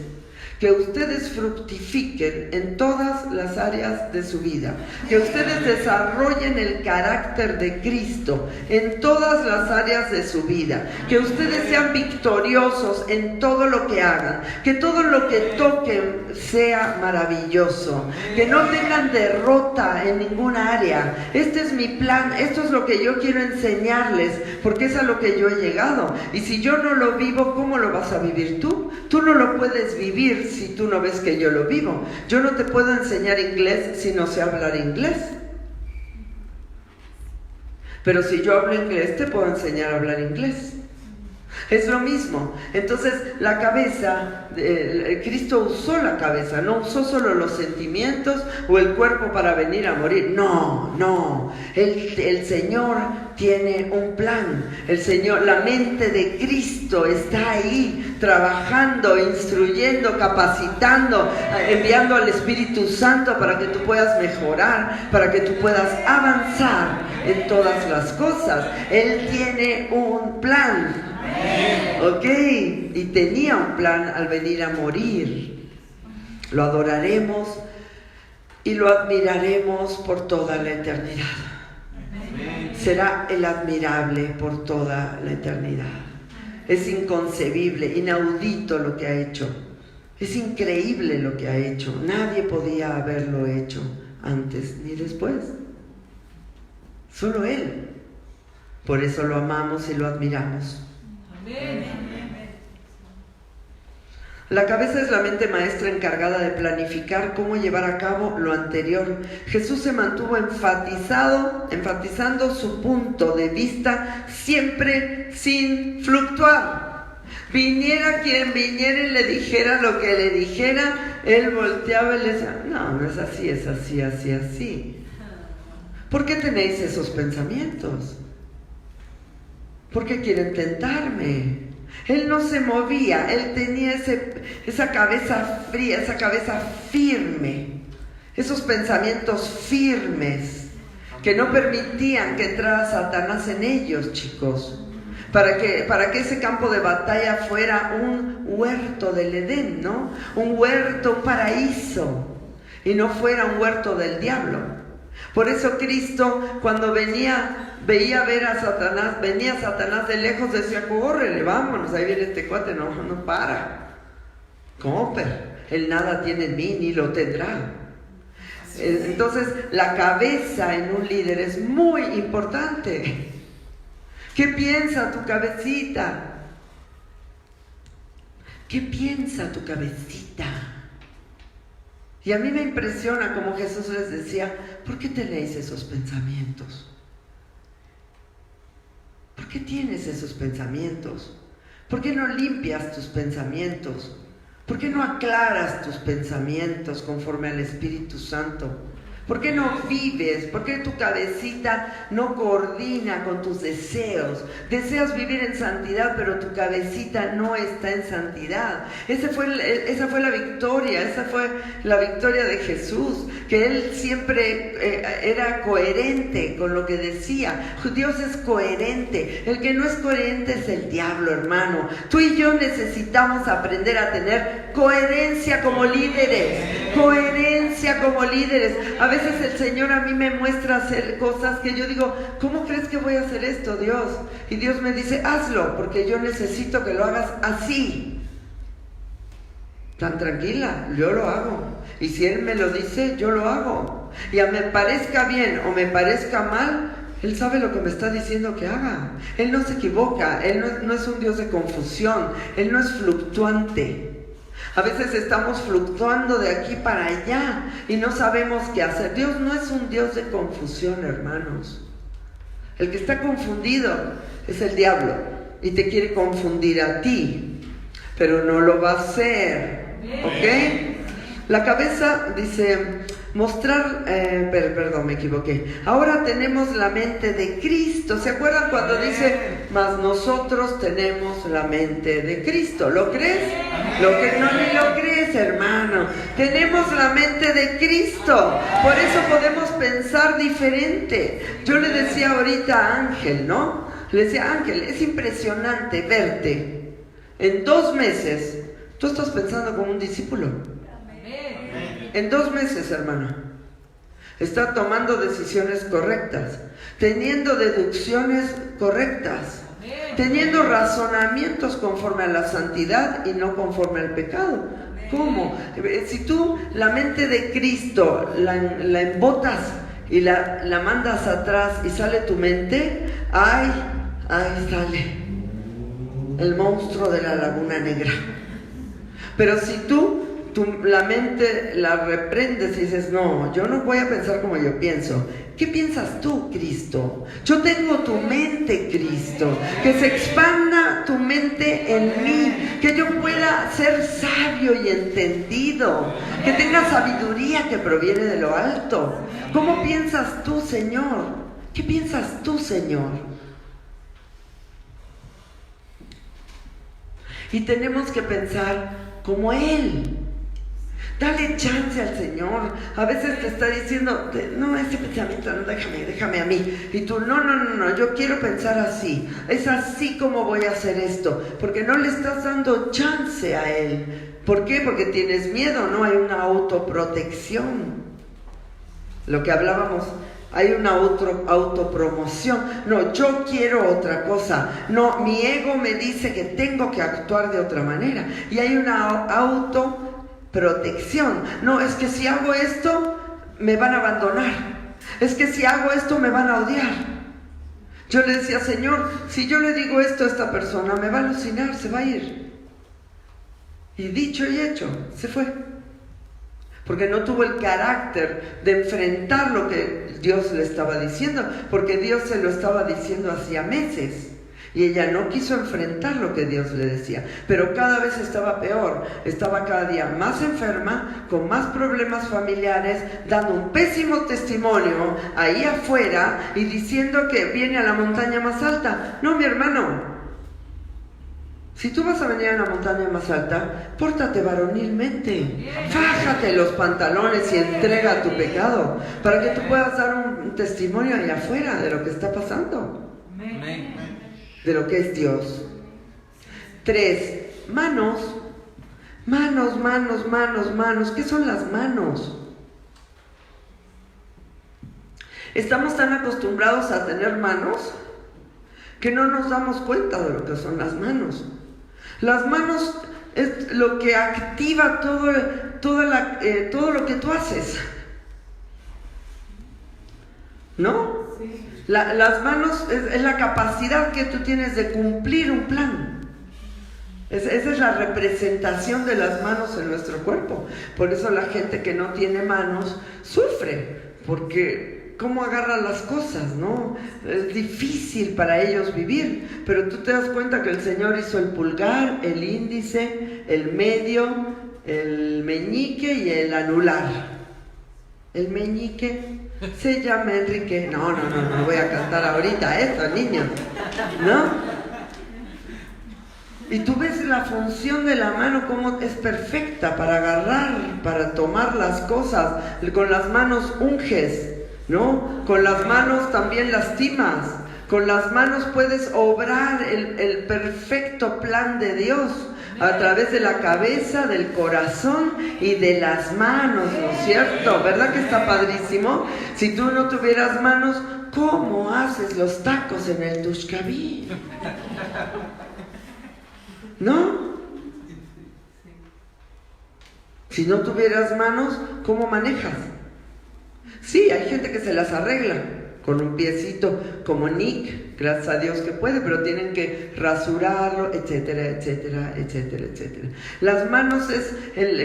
que ustedes fructifiquen en todas las áreas de su vida, que ustedes desarrollen el carácter de Cristo en todas las áreas de su vida, que ustedes sean victoriosos en todo lo que hagan, que todo lo que toquen sea maravilloso, que no tengan derrota en ninguna área. Este es mi plan, esto es lo que yo quiero enseñarles, porque es a lo que yo he llegado. Y si yo no lo vivo, ¿cómo lo vas a vivir tú? Tú no lo puedes vivir si tú no ves que yo lo vivo. Yo no te puedo enseñar inglés si no sé hablar inglés. Pero si yo hablo inglés, te puedo enseñar a hablar inglés. Es lo mismo. Entonces la cabeza, Cristo usó la cabeza, no usó solo los sentimientos o el cuerpo para venir a morir. No, el Señor tiene un plan. El Señor, la mente de Cristo está ahí trabajando, instruyendo, capacitando, enviando al Espíritu Santo para que tú puedas mejorar, para que tú puedas avanzar en todas las cosas. Él tiene un plan. Ok, y tenía un plan al venir a morir. Lo adoraremos y lo admiraremos por toda la eternidad. Será el admirable por toda la eternidad. Es inconcebible, inaudito lo que ha hecho. Es increíble lo que ha hecho. Nadie podía haberlo hecho antes ni después. Solo Él. Por eso lo amamos y lo admiramos. La cabeza es la mente maestra encargada de planificar cómo llevar a cabo lo anterior. Jesús se mantuvo enfatizando su punto de vista siempre sin fluctuar. Viniera quien viniera y le dijera lo que le dijera, él volteaba y le decía, no es así, es así, así, así. ¿Por qué tenéis esos pensamientos? ¿Por qué quieren tentarme? Él no se movía, él tenía esa cabeza fría, esa cabeza firme, esos pensamientos firmes que no permitían que entrara Satanás en ellos, chicos. Para que ese campo de batalla fuera un huerto del Edén, ¿no? Un huerto, un paraíso, y no fuera un huerto del diablo. Por eso Cristo, cuando veía ver a Satanás, venía Satanás de lejos, decía, córrele, vámonos, ahí viene este cuate, no para. ¿Cómo? Pero él nada tiene en mí, ni lo tendrá. Entonces, la cabeza en un líder es muy importante. ¿Qué piensa tu cabecita? ¿Qué piensa tu cabecita? Y a mí me impresiona como Jesús les decía, ¿por qué tenéis esos pensamientos? ¿Por qué tienes esos pensamientos? ¿Por qué no limpias tus pensamientos? ¿Por qué no aclaras tus pensamientos conforme al Espíritu Santo? ¿Por qué no vives? ¿Por qué tu cabecita no coordina con tus deseos? Deseas vivir en santidad, pero tu cabecita no está en santidad. Esa fue la victoria, esa fue la victoria de Jesús, que Él siempre era coherente con lo que decía. Dios es coherente. El que no es coherente es el diablo, hermano. Tú y yo necesitamos aprender a tener coherencia como líderes. Coherencia como líderes. A veces el Señor a mí me muestra hacer cosas que yo digo, ¿cómo crees que voy a hacer esto, Dios? Y Dios me dice, hazlo, porque yo necesito que lo hagas así. Tan tranquila, yo lo hago. Y si Él me lo dice, yo lo hago. Y a me parezca bien o me parezca mal, Él sabe lo que me está diciendo que haga. Él no se equivoca, Él no es un Dios de confusión, Él no es fluctuante. A veces estamos fluctuando de aquí para allá y no sabemos qué hacer. Dios no es un Dios de confusión, hermanos. El que está confundido es el diablo y te quiere confundir a ti, pero no lo va a hacer, ¿ok? La cabeza dice, perdón, me equivoqué. Ahora tenemos la mente de Cristo. ¿Se acuerdan cuando dice, mas nosotros tenemos la mente de Cristo? ¿Lo crees? Lo que no ni lo crees, hermano. Tenemos la mente de Cristo. Por eso podemos pensar diferente. Yo le decía ahorita a Ángel, ¿no? Le decía, Ángel, es impresionante verte en 2 meses Tú estás pensando como un discípulo. En 2 meses, hermano, está tomando decisiones correctas, teniendo deducciones correctas, teniendo razonamientos conforme a la santidad y no conforme al pecado. ¿Cómo? Si tú la mente de Cristo la embotas y la mandas atrás y sale tu mente, ahí sale el monstruo de la Laguna Negra. Pero si la mente la reprendes y dices, no, yo no voy a pensar como yo pienso. ¿Qué piensas tú, Cristo? Yo tengo tu mente, Cristo. Que se expanda tu mente en mí. Que yo pueda ser sabio y entendido. Que tenga sabiduría que proviene de lo alto. ¿Cómo piensas tú, Señor? ¿Qué piensas tú, Señor? Y tenemos que pensar como Él. Dale chance al Señor. A veces te está diciendo, no, ese pensamiento, no, déjame a mí. Y tú, no, yo quiero pensar así. Es así como voy a hacer esto. Porque no le estás dando chance a Él. ¿Por qué? Porque tienes miedo, no hay una autoprotección. Lo que hablábamos, hay una autopromoción. No, yo quiero otra cosa. No, mi ego me dice que tengo que actuar de otra manera. Y hay una autoprotección. No, es que si hago esto, me van a abandonar. Es que si hago esto, me van a odiar. Yo le decía, Señor, si yo le digo esto a esta persona, me va a alucinar, se va a ir. Y dicho y hecho, se fue. Porque no tuvo el carácter de enfrentar lo que Dios le estaba diciendo, porque Dios se lo estaba diciendo hacía meses. Y ella no quiso enfrentar lo que Dios le decía. Pero cada vez estaba peor. Estaba cada día más enferma, con más problemas familiares, dando un pésimo testimonio ahí afuera y diciendo que viene a la montaña más alta. No, mi hermano. Si tú vas a venir a la montaña más alta, pórtate varonilmente. Fájate los pantalones y entrega tu pecado para que tú puedas dar un testimonio allá afuera de lo que está pasando. De lo que es Dios. 3. Manos. ¿Qué son las manos? Estamos tan acostumbrados a tener manos que no nos damos cuenta de lo que son las manos. Las manos es lo que activa todo lo que tú haces. ¿No? Sí. Las manos es la capacidad que tú tienes de cumplir un plan. Esa es la representación de las manos en nuestro cuerpo. Por eso la gente que no tiene manos sufre, porque ¿cómo agarran las cosas? ¿No? Es difícil para ellos vivir, pero tú te das cuenta que el Señor hizo el pulgar, el índice, el medio, el meñique y el anular. El meñique se llama Enrique. No voy a cantar ahorita esto, niños, ¿no? Y tú ves la función de la mano como es perfecta para agarrar, para tomar las cosas. Con las manos unges, ¿no? Con las manos también lastimas. Con las manos puedes obrar el perfecto plan de Dios a través de la cabeza, del corazón y de las manos, ¿no es cierto? ¿Verdad que está padrísimo? Si tú no tuvieras manos, ¿cómo haces los tacos en el Tushkabí? ¿No? Si no tuvieras manos, ¿cómo manejas? Sí, hay gente que se las arregla con un piecito, como Nick, gracias a Dios que puede, pero tienen que rasurarlo, etcétera. Las manos es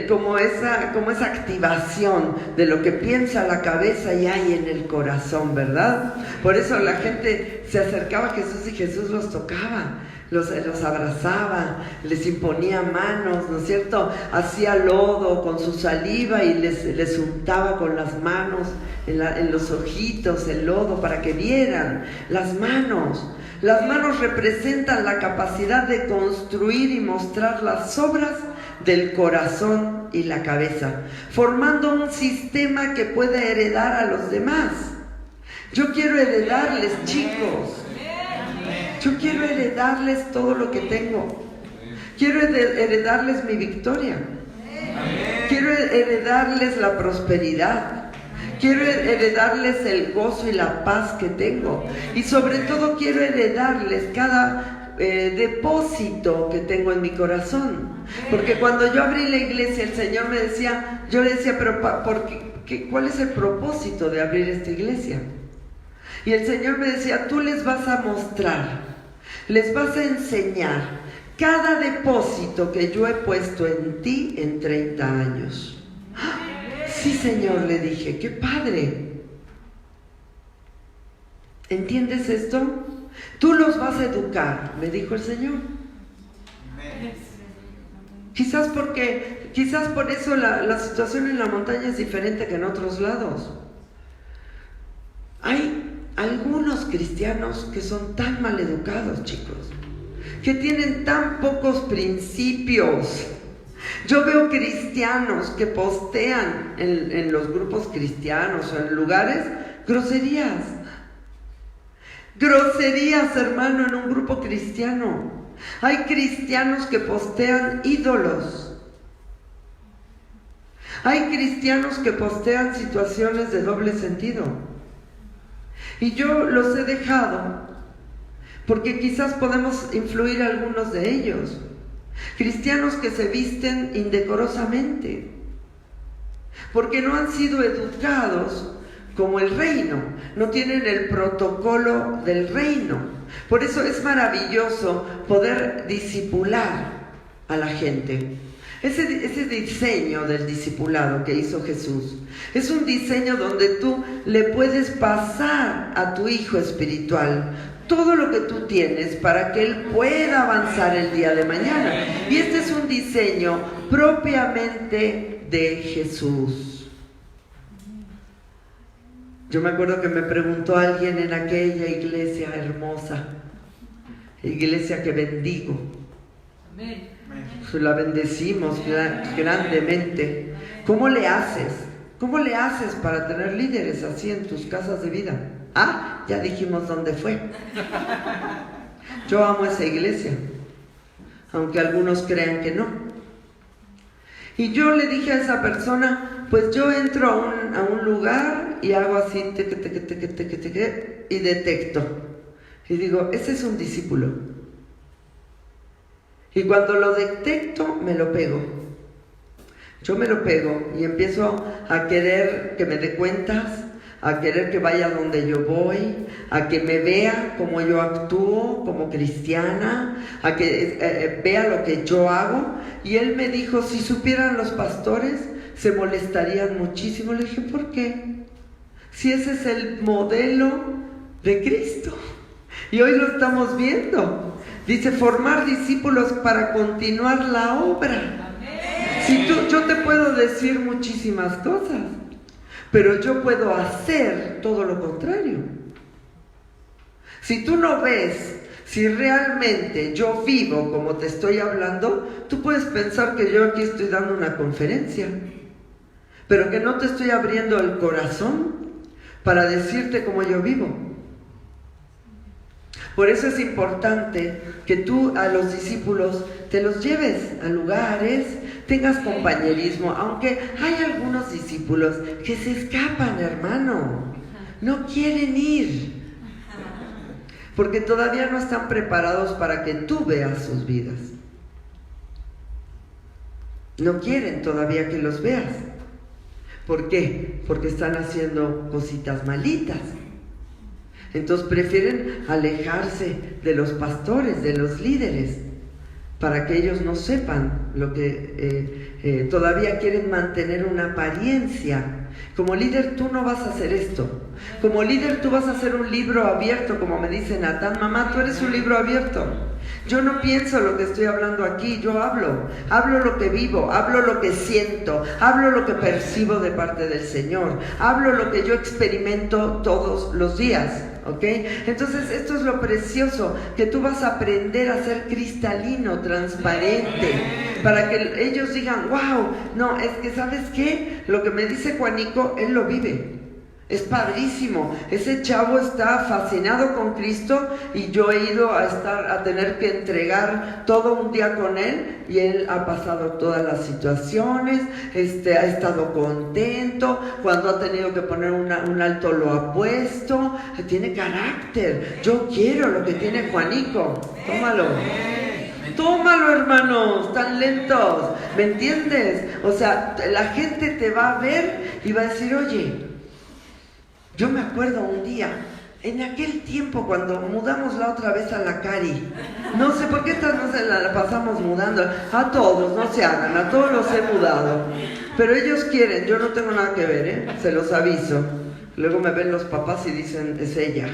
como esa activación de lo que piensa la cabeza y hay en el corazón, ¿verdad? Por eso la gente se acercaba a Jesús y Jesús los tocaba. Los abrazaba, les imponía manos, ¿no es cierto? Hacía lodo con su saliva y les untaba con las manos en los ojitos el lodo para que vieran. Las manos representan la capacidad de construir y mostrar las obras del corazón y la cabeza, formando un sistema que puede heredar a los demás. Yo quiero heredarles, chicos. Yo quiero heredarles todo lo que tengo. Quiero heredarles mi victoria. Quiero heredarles la prosperidad. Quiero heredarles el gozo y la paz que tengo. Y sobre todo quiero heredarles cada depósito que tengo en mi corazón. Porque cuando yo abrí la iglesia, el Señor me decía, yo le decía, pero ¿cuál es el propósito de abrir esta iglesia? Y el Señor me decía, tú les vas a mostrar, les vas a enseñar cada depósito que yo he puesto en ti en 30 años. Sí, Señor, le dije, qué padre. ¿Entiendes esto? Tú los vas a educar, me dijo el Señor. Quizás por eso la situación en la montaña es diferente que en otros lados. Hay algunos cristianos que son tan mal educados, chicos, que tienen tan pocos principios. Yo veo cristianos que postean en los grupos cristianos o en lugares groserías. Groserías, hermano, en un grupo cristiano. Hay cristianos que postean ídolos. Hay cristianos que postean situaciones de doble sentido. Y yo los he dejado porque quizás podemos influir a algunos de ellos. Cristianos que se visten indecorosamente porque no han sido educados como el reino, no tienen el protocolo del reino. Por eso es maravilloso poder discipular a la gente. Ese diseño del discipulado que hizo Jesús es un diseño donde tú le puedes pasar a tu hijo espiritual todo lo que tú tienes para que él pueda avanzar el día de mañana. Y este es un diseño propiamente de Jesús. Yo me acuerdo que me preguntó alguien en aquella iglesia hermosa, iglesia que bendigo. Amén. La bendecimos grandemente. ¿Cómo le haces? ¿Cómo le haces para tener líderes así en tus casas de vida? Ah, ya dijimos dónde fue. Yo amo esa iglesia, aunque algunos crean que no. Y yo le dije a esa persona, pues yo entro a un lugar y hago así, y detecto. Y digo, ese es un discípulo. Y cuando lo detecto, me lo pego. Yo me lo pego y empiezo a querer que me dé cuentas, a querer que vaya donde yo voy, a que me vea como yo actúo como cristiana, a que vea lo que yo hago. Y él me dijo, si supieran los pastores, se molestarían muchísimo. Le dije, ¿por qué? Si ese es el modelo de Cristo. Y hoy lo estamos viendo. Dice, formar discípulos para continuar la obra. Si yo te puedo decir muchísimas cosas, pero yo puedo hacer todo lo contrario. Si tú no ves si realmente yo vivo como te estoy hablando, tú puedes pensar que yo aquí estoy dando una conferencia, pero que no te estoy abriendo el corazón para decirte cómo yo vivo. Por eso es importante que tú a los discípulos te los lleves a lugares, tengas compañerismo, aunque hay algunos discípulos que se escapan, hermano, no quieren ir, porque todavía no están preparados para que tú veas sus vidas. No quieren todavía que los veas. ¿Por qué? Porque están haciendo cositas malitas. Entonces prefieren alejarse de los pastores, de los líderes, para que ellos no sepan lo que todavía quieren mantener una apariencia. Como líder tú no vas a hacer esto. Como líder tú vas a hacer un libro abierto, como me dice Natán, mamá, tú eres un libro abierto. Yo no pienso lo que estoy hablando aquí, yo hablo lo que vivo, hablo lo que siento, hablo lo que percibo de parte del Señor, hablo lo que yo experimento todos los días, ¿ok? Entonces esto es lo precioso, que tú vas a aprender a ser cristalino, transparente, para que ellos digan, wow, no, es que ¿sabes qué? Lo que me dice Juanico, él lo vive. Es padrísimo. Ese chavo está fascinado con Cristo y yo he ido a tener que entregar todo un día con él y él ha pasado todas las situaciones, ha estado contento. Cuando ha tenido que poner un alto lo ha puesto. Tiene carácter. Yo quiero lo que tiene Juanico. Tómalo. Tómalo, hermanos, tan lentos. ¿Me entiendes? O sea, la gente te va a ver y va a decir, oye, yo me acuerdo un día, en aquel tiempo cuando mudamos la otra vez a la Cari, no sé por qué esta no se la pasamos mudando, a todos, no se hagan, a todos los he mudado, pero ellos quieren, yo no tengo nada que ver, se los aviso. Luego me ven los papás y dicen, es ella.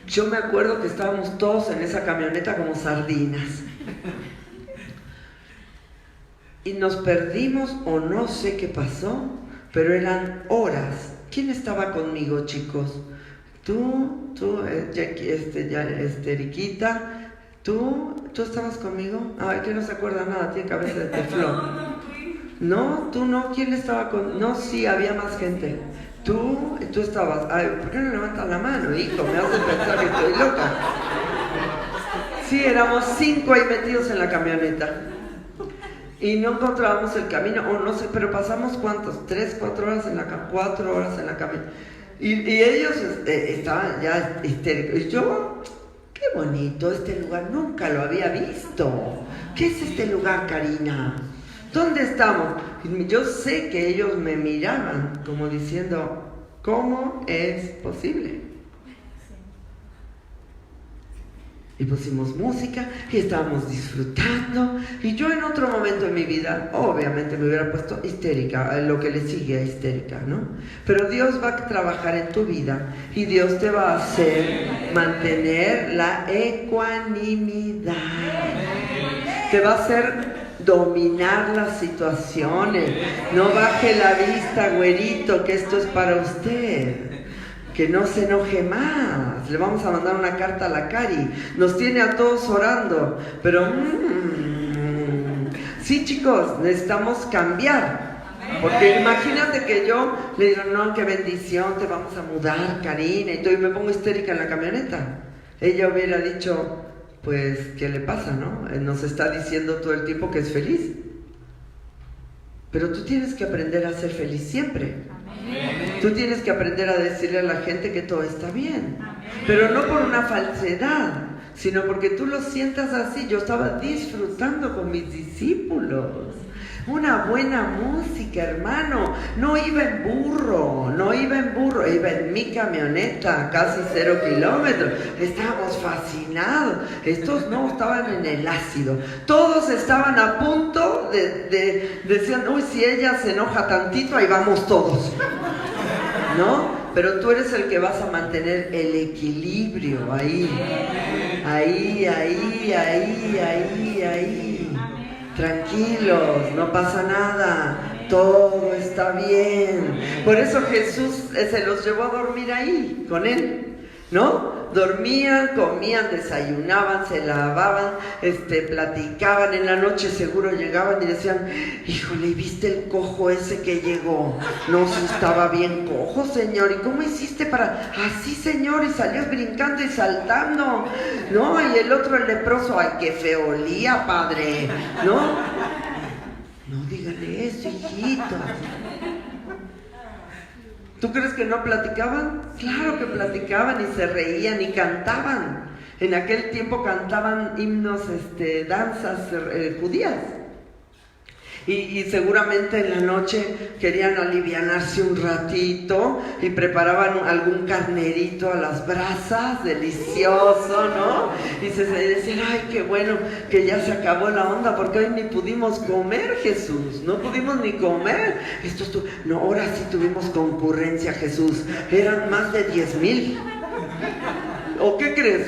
Yo me acuerdo que estábamos todos en esa camioneta como sardinas. Y nos perdimos o no sé qué pasó, pero eran horas. ¿Quién estaba conmigo, chicos? Tú, Riquita, ¿tú estabas conmigo? Ay, que no se acuerda nada, tiene cabeza de teflón. No, tú no, ¿quién estaba con...? No, sí, había más gente. Tú estabas... Ay, ¿por qué no levantas la mano, hijo? Me hace pensar que estoy loca. Sí, éramos 5 ahí metidos en la camioneta. Y no encontrábamos el camino, o no sé, pero pasamos ¿cuántos? 3, 4 horas en la 4 horas en la camioneta. Y ellos estaban ya histéricos. Y yo, qué bonito este lugar, nunca lo había visto. ¿Qué es este lugar, Karina? ¿Dónde estamos? Y yo sé que ellos me miraban como diciendo, ¿cómo es posible? Y pusimos música y estábamos disfrutando. Y yo en otro momento en mi vida, obviamente me hubiera puesto histérica, lo que le sigue a histérica, ¿no? Pero Dios va a trabajar en tu vida y Dios te va a hacer mantener la ecuanimidad. Te va a hacer dominar las situaciones. No baje la vista, güerito, que esto es para usted. Que no se enoje más. Le vamos a mandar una carta a la Cari. Nos tiene a todos orando. Pero, sí, chicos, necesitamos cambiar. Porque imagínate que yo le digo, no, qué bendición, te vamos a mudar, Karina. Y me pongo histérica en la camioneta. Ella hubiera dicho, pues, ¿qué le pasa, no? Nos está diciendo todo el tiempo que es feliz. Pero tú tienes que aprender a ser feliz siempre. Tú tienes que aprender a decirle a la gente que todo está bien. Pero no por una falsedad, sino porque tú lo sientas así. Yo estaba disfrutando con mis discípulos. Una buena música, hermano. No iba en burro, iba en mi camioneta, casi 0 kilómetros. Estábamos fascinados. Estos no estaban en el ácido. Todos estaban a punto decían, uy, si ella se enoja tantito, ahí vamos todos. ¿No? Pero tú eres el que vas a mantener el equilibrio ahí. Tranquilos, no pasa nada, todo está bien. Por eso Jesús se los llevó a dormir ahí, con él, ¿no? Dormían, comían, desayunaban, se lavaban, platicaban. En la noche seguro llegaban y decían, híjole, ¿viste el cojo ese que llegó? No, si estaba bien cojo, Señor. ¿Y cómo hiciste para...? Así, Señor, y salió brincando y saltando, ¿no? Y el otro, el leproso, ay, qué feo olía, Padre, ¿no? No díganle eso, hijito. ¿Tú crees que no platicaban? Claro que platicaban y se reían y cantaban. En aquel tiempo cantaban himnos, danzas judías. Y seguramente en la noche querían alivianarse un ratito y preparaban algún carnerito a las brasas, delicioso, ¿no? Y se decían, ay, qué bueno que ya se acabó la onda, porque hoy ni pudimos comer, Jesús, no pudimos ni comer. No, ahora sí tuvimos concurrencia, Jesús, eran más de 10,000. ¿O qué crees?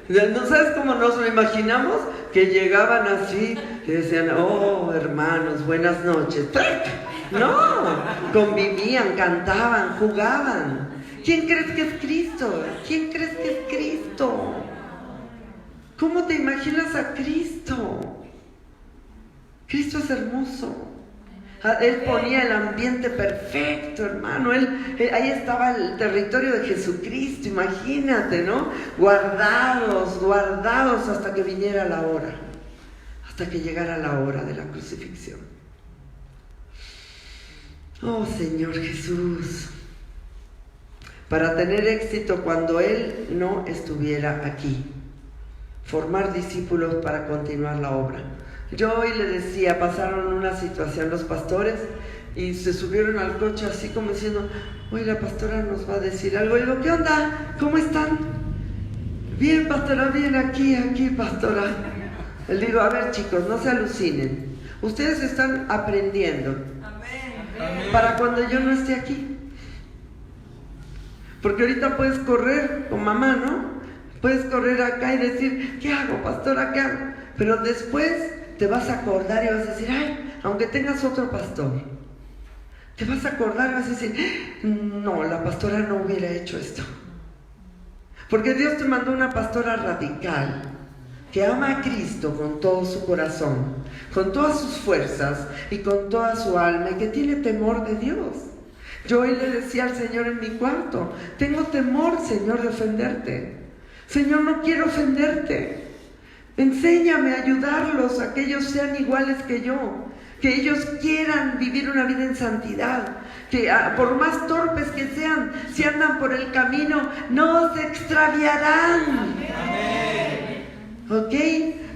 ¿No sabes cómo nos lo imaginamos? Que llegaban así y decían, oh, hermanos, buenas noches. No, convivían, cantaban, jugaban. ¿Quién crees que es Cristo? ¿Quién crees que es Cristo? ¿Cómo te imaginas a Cristo? Cristo es hermoso. Él ponía el ambiente perfecto, hermano. Ahí estaba el territorio de Jesucristo, imagínate, ¿no? Guardados hasta que viniera la hora, hasta que llegara la hora de la crucifixión. Oh Señor Jesús, para tener éxito cuando Él no estuviera aquí, formar discípulos para continuar la obra. Yo hoy le decía, pasaron una situación los pastores y se subieron al coche así como diciendo, hoy la pastora nos va a decir algo. Y digo, ¿qué onda? ¿Cómo están? Bien, pastora, bien, aquí, pastora. Le digo, a ver chicos, no se alucinen. Ustedes están aprendiendo. Amén. Para cuando yo no esté aquí. Porque ahorita puedes correr con mamá, ¿no? Puedes correr acá y decir, ¿qué hago, pastora? ¿Qué hago? Pero después te vas a acordar y vas a decir, ay, aunque tengas otro pastor, te vas a acordar y vas a decir, no, la pastora no hubiera hecho esto. Porque Dios te mandó una pastora radical, que ama a Cristo con todo su corazón, con todas sus fuerzas y con toda su alma, y que tiene temor de Dios. Yo hoy le decía al Señor en mi cuarto, tengo temor, Señor, de ofenderte. Señor, no quiero ofenderte. Enséñame a ayudarlos a que ellos sean iguales que yo, que ellos quieran vivir una vida en santidad, que por más torpes que sean, si andan por el camino, no se extraviarán. Amén. ¿Ok?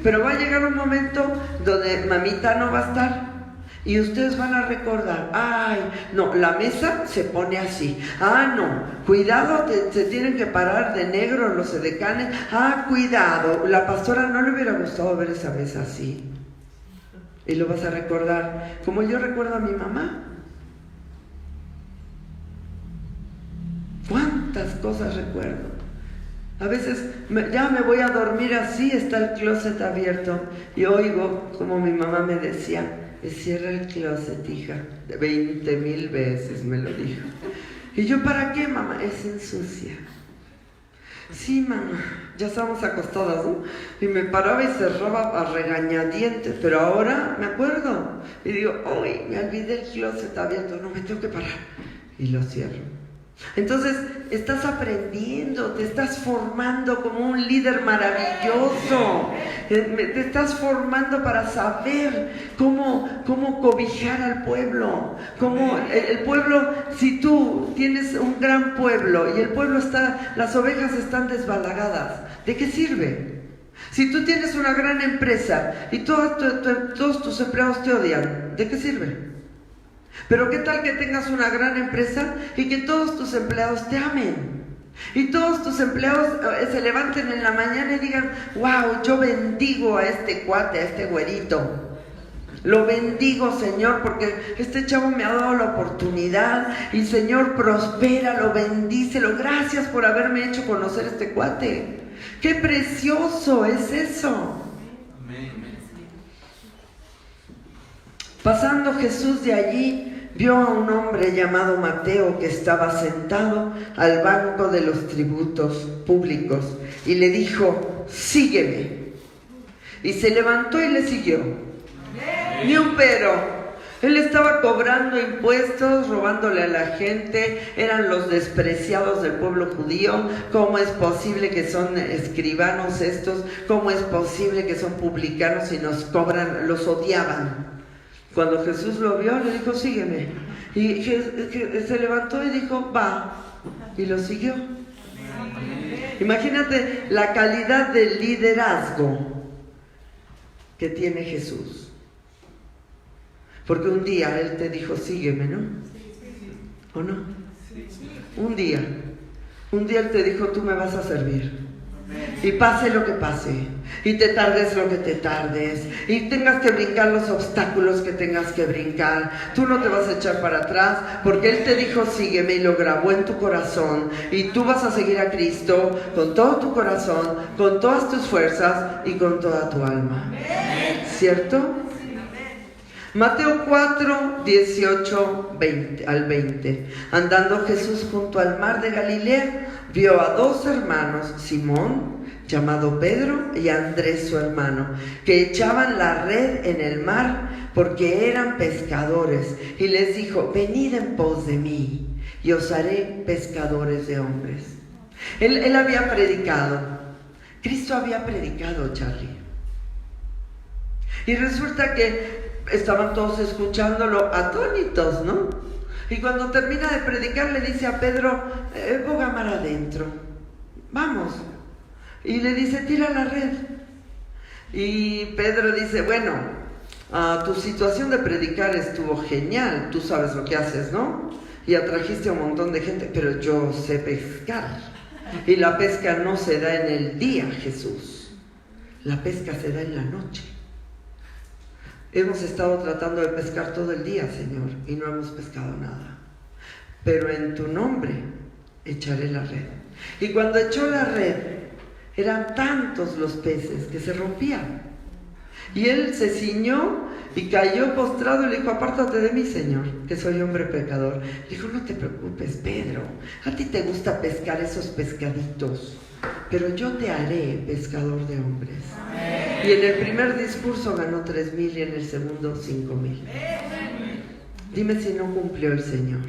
Pero va a llegar un momento donde mamita no va a estar. Y ustedes van a recordar, ay, no, la mesa se pone así. Ah, no, cuidado, se tienen que parar de negro los edecanes. Ah, cuidado, la pastora no le hubiera gustado ver esa mesa así. Y lo vas a recordar, como yo recuerdo a mi mamá. ¿Cuántas cosas recuerdo? A veces ya me voy a dormir así, está el closet abierto y oigo como mi mamá me decía, cierra el closet, hija. 20,000 veces me lo dijo. Y yo, ¿para qué, mamá? Es ensucia. Sí, mamá, ya estábamos acostadas, ¿no? Y me paraba y cerraba a regañadientes, pero ahora me acuerdo. Y digo, uy, me olvidé el closet abierto, no me tengo que parar. Y lo cierro. Entonces, estás aprendiendo, te estás formando como un líder maravilloso. Te estás formando para saber cómo cobijar al pueblo. El pueblo, si tú tienes un gran pueblo y el pueblo las ovejas están desbalagadas, ¿de qué sirve? Si tú tienes una gran empresa y todos tus empleados te odian, ¿de qué sirve? Pero ¿qué tal que tengas una gran empresa y que todos tus empleados te amen? Y todos tus empleados se levanten en la mañana y digan, wow, yo bendigo a este cuate, a este güerito. Lo bendigo, Señor, porque este chavo me ha dado la oportunidad y Señor, prospéralo, bendícelo. Gracias por haberme hecho conocer este cuate. ¡Qué precioso es eso! Pasando Jesús de allí, vio a un hombre llamado Mateo que estaba sentado al banco de los tributos públicos y le dijo, sígueme. Y se levantó y le siguió. Ni un pero. Él estaba cobrando impuestos, robándole a la gente, eran los despreciados del pueblo judío. ¿Cómo es posible que son escribanos estos? ¿Cómo es posible que son publicanos y nos cobran? Los odiaban. Cuando Jesús lo vio, le dijo, sígueme. Y se levantó y dijo, va. Y lo siguió. Imagínate la calidad de liderazgo que tiene Jesús. Porque un día Él te dijo, sígueme, ¿no? ¿O no? Un día Él te dijo, tú me vas a servir. Y pase lo que pase, y te tardes lo que te tardes, y tengas que brincar los obstáculos que tengas que brincar, tú no te vas a echar para atrás, porque Él te dijo sígueme y lo grabó en tu corazón, y tú vas a seguir a Cristo con todo tu corazón, con todas tus fuerzas y con toda tu alma. ¿Cierto? Mateo 4, 18 al 20. Andando Jesús junto al mar de Galilea, vio a dos hermanos, Simón, llamado Pedro, y Andrés su hermano, que echaban la red en el mar porque eran pescadores. Y les dijo: venid en pos de mí, y os haré pescadores de hombres. Él había predicado. Cristo había predicado, Charlie. Y resulta que estaban todos escuchándolo atónitos, ¿no? Y cuando termina de predicar le dice a Pedro: boga mar adentro, vamos. Y le dice: tira la red. Y Pedro dice: bueno, tu situación de predicar estuvo genial, tú sabes lo que haces, ¿no? Y atrajiste a un montón de gente, pero yo sé pescar. Y la pesca no se da en el día, Jesús. La pesca se da en la noche. Hemos estado tratando de pescar todo el día, Señor, y no hemos pescado nada. Pero en tu nombre echaré la red. Y cuando echó la red, eran tantos los peces que se rompían. Y él se ciñó y cayó postrado y le dijo: apártate de mí, Señor, que soy hombre pecador. Dijo: no te preocupes, Pedro, a ti te gusta pescar esos pescaditos, pero yo te haré pescador de hombres. Amén. Y en el primer discurso ganó 3,000 y en el segundo 5,000. Dime si no cumplió el Señor.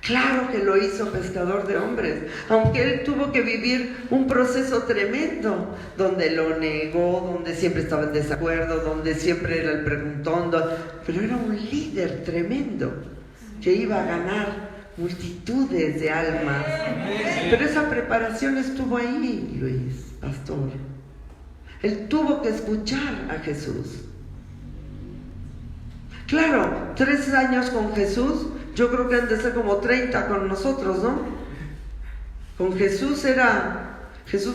Claro que lo hizo pescador de hombres, aunque él tuvo que vivir un proceso tremendo, donde lo negó, donde siempre estaba en desacuerdo, donde siempre era el preguntón, pero era un líder tremendo que iba a ganar multitudes de almas. Pero esa preparación estuvo ahí, Luis, pastor. Él tuvo que escuchar a Jesús. Claro, 3 años con Jesús, yo creo que han de ser como 30 con nosotros, ¿no? Con Jesús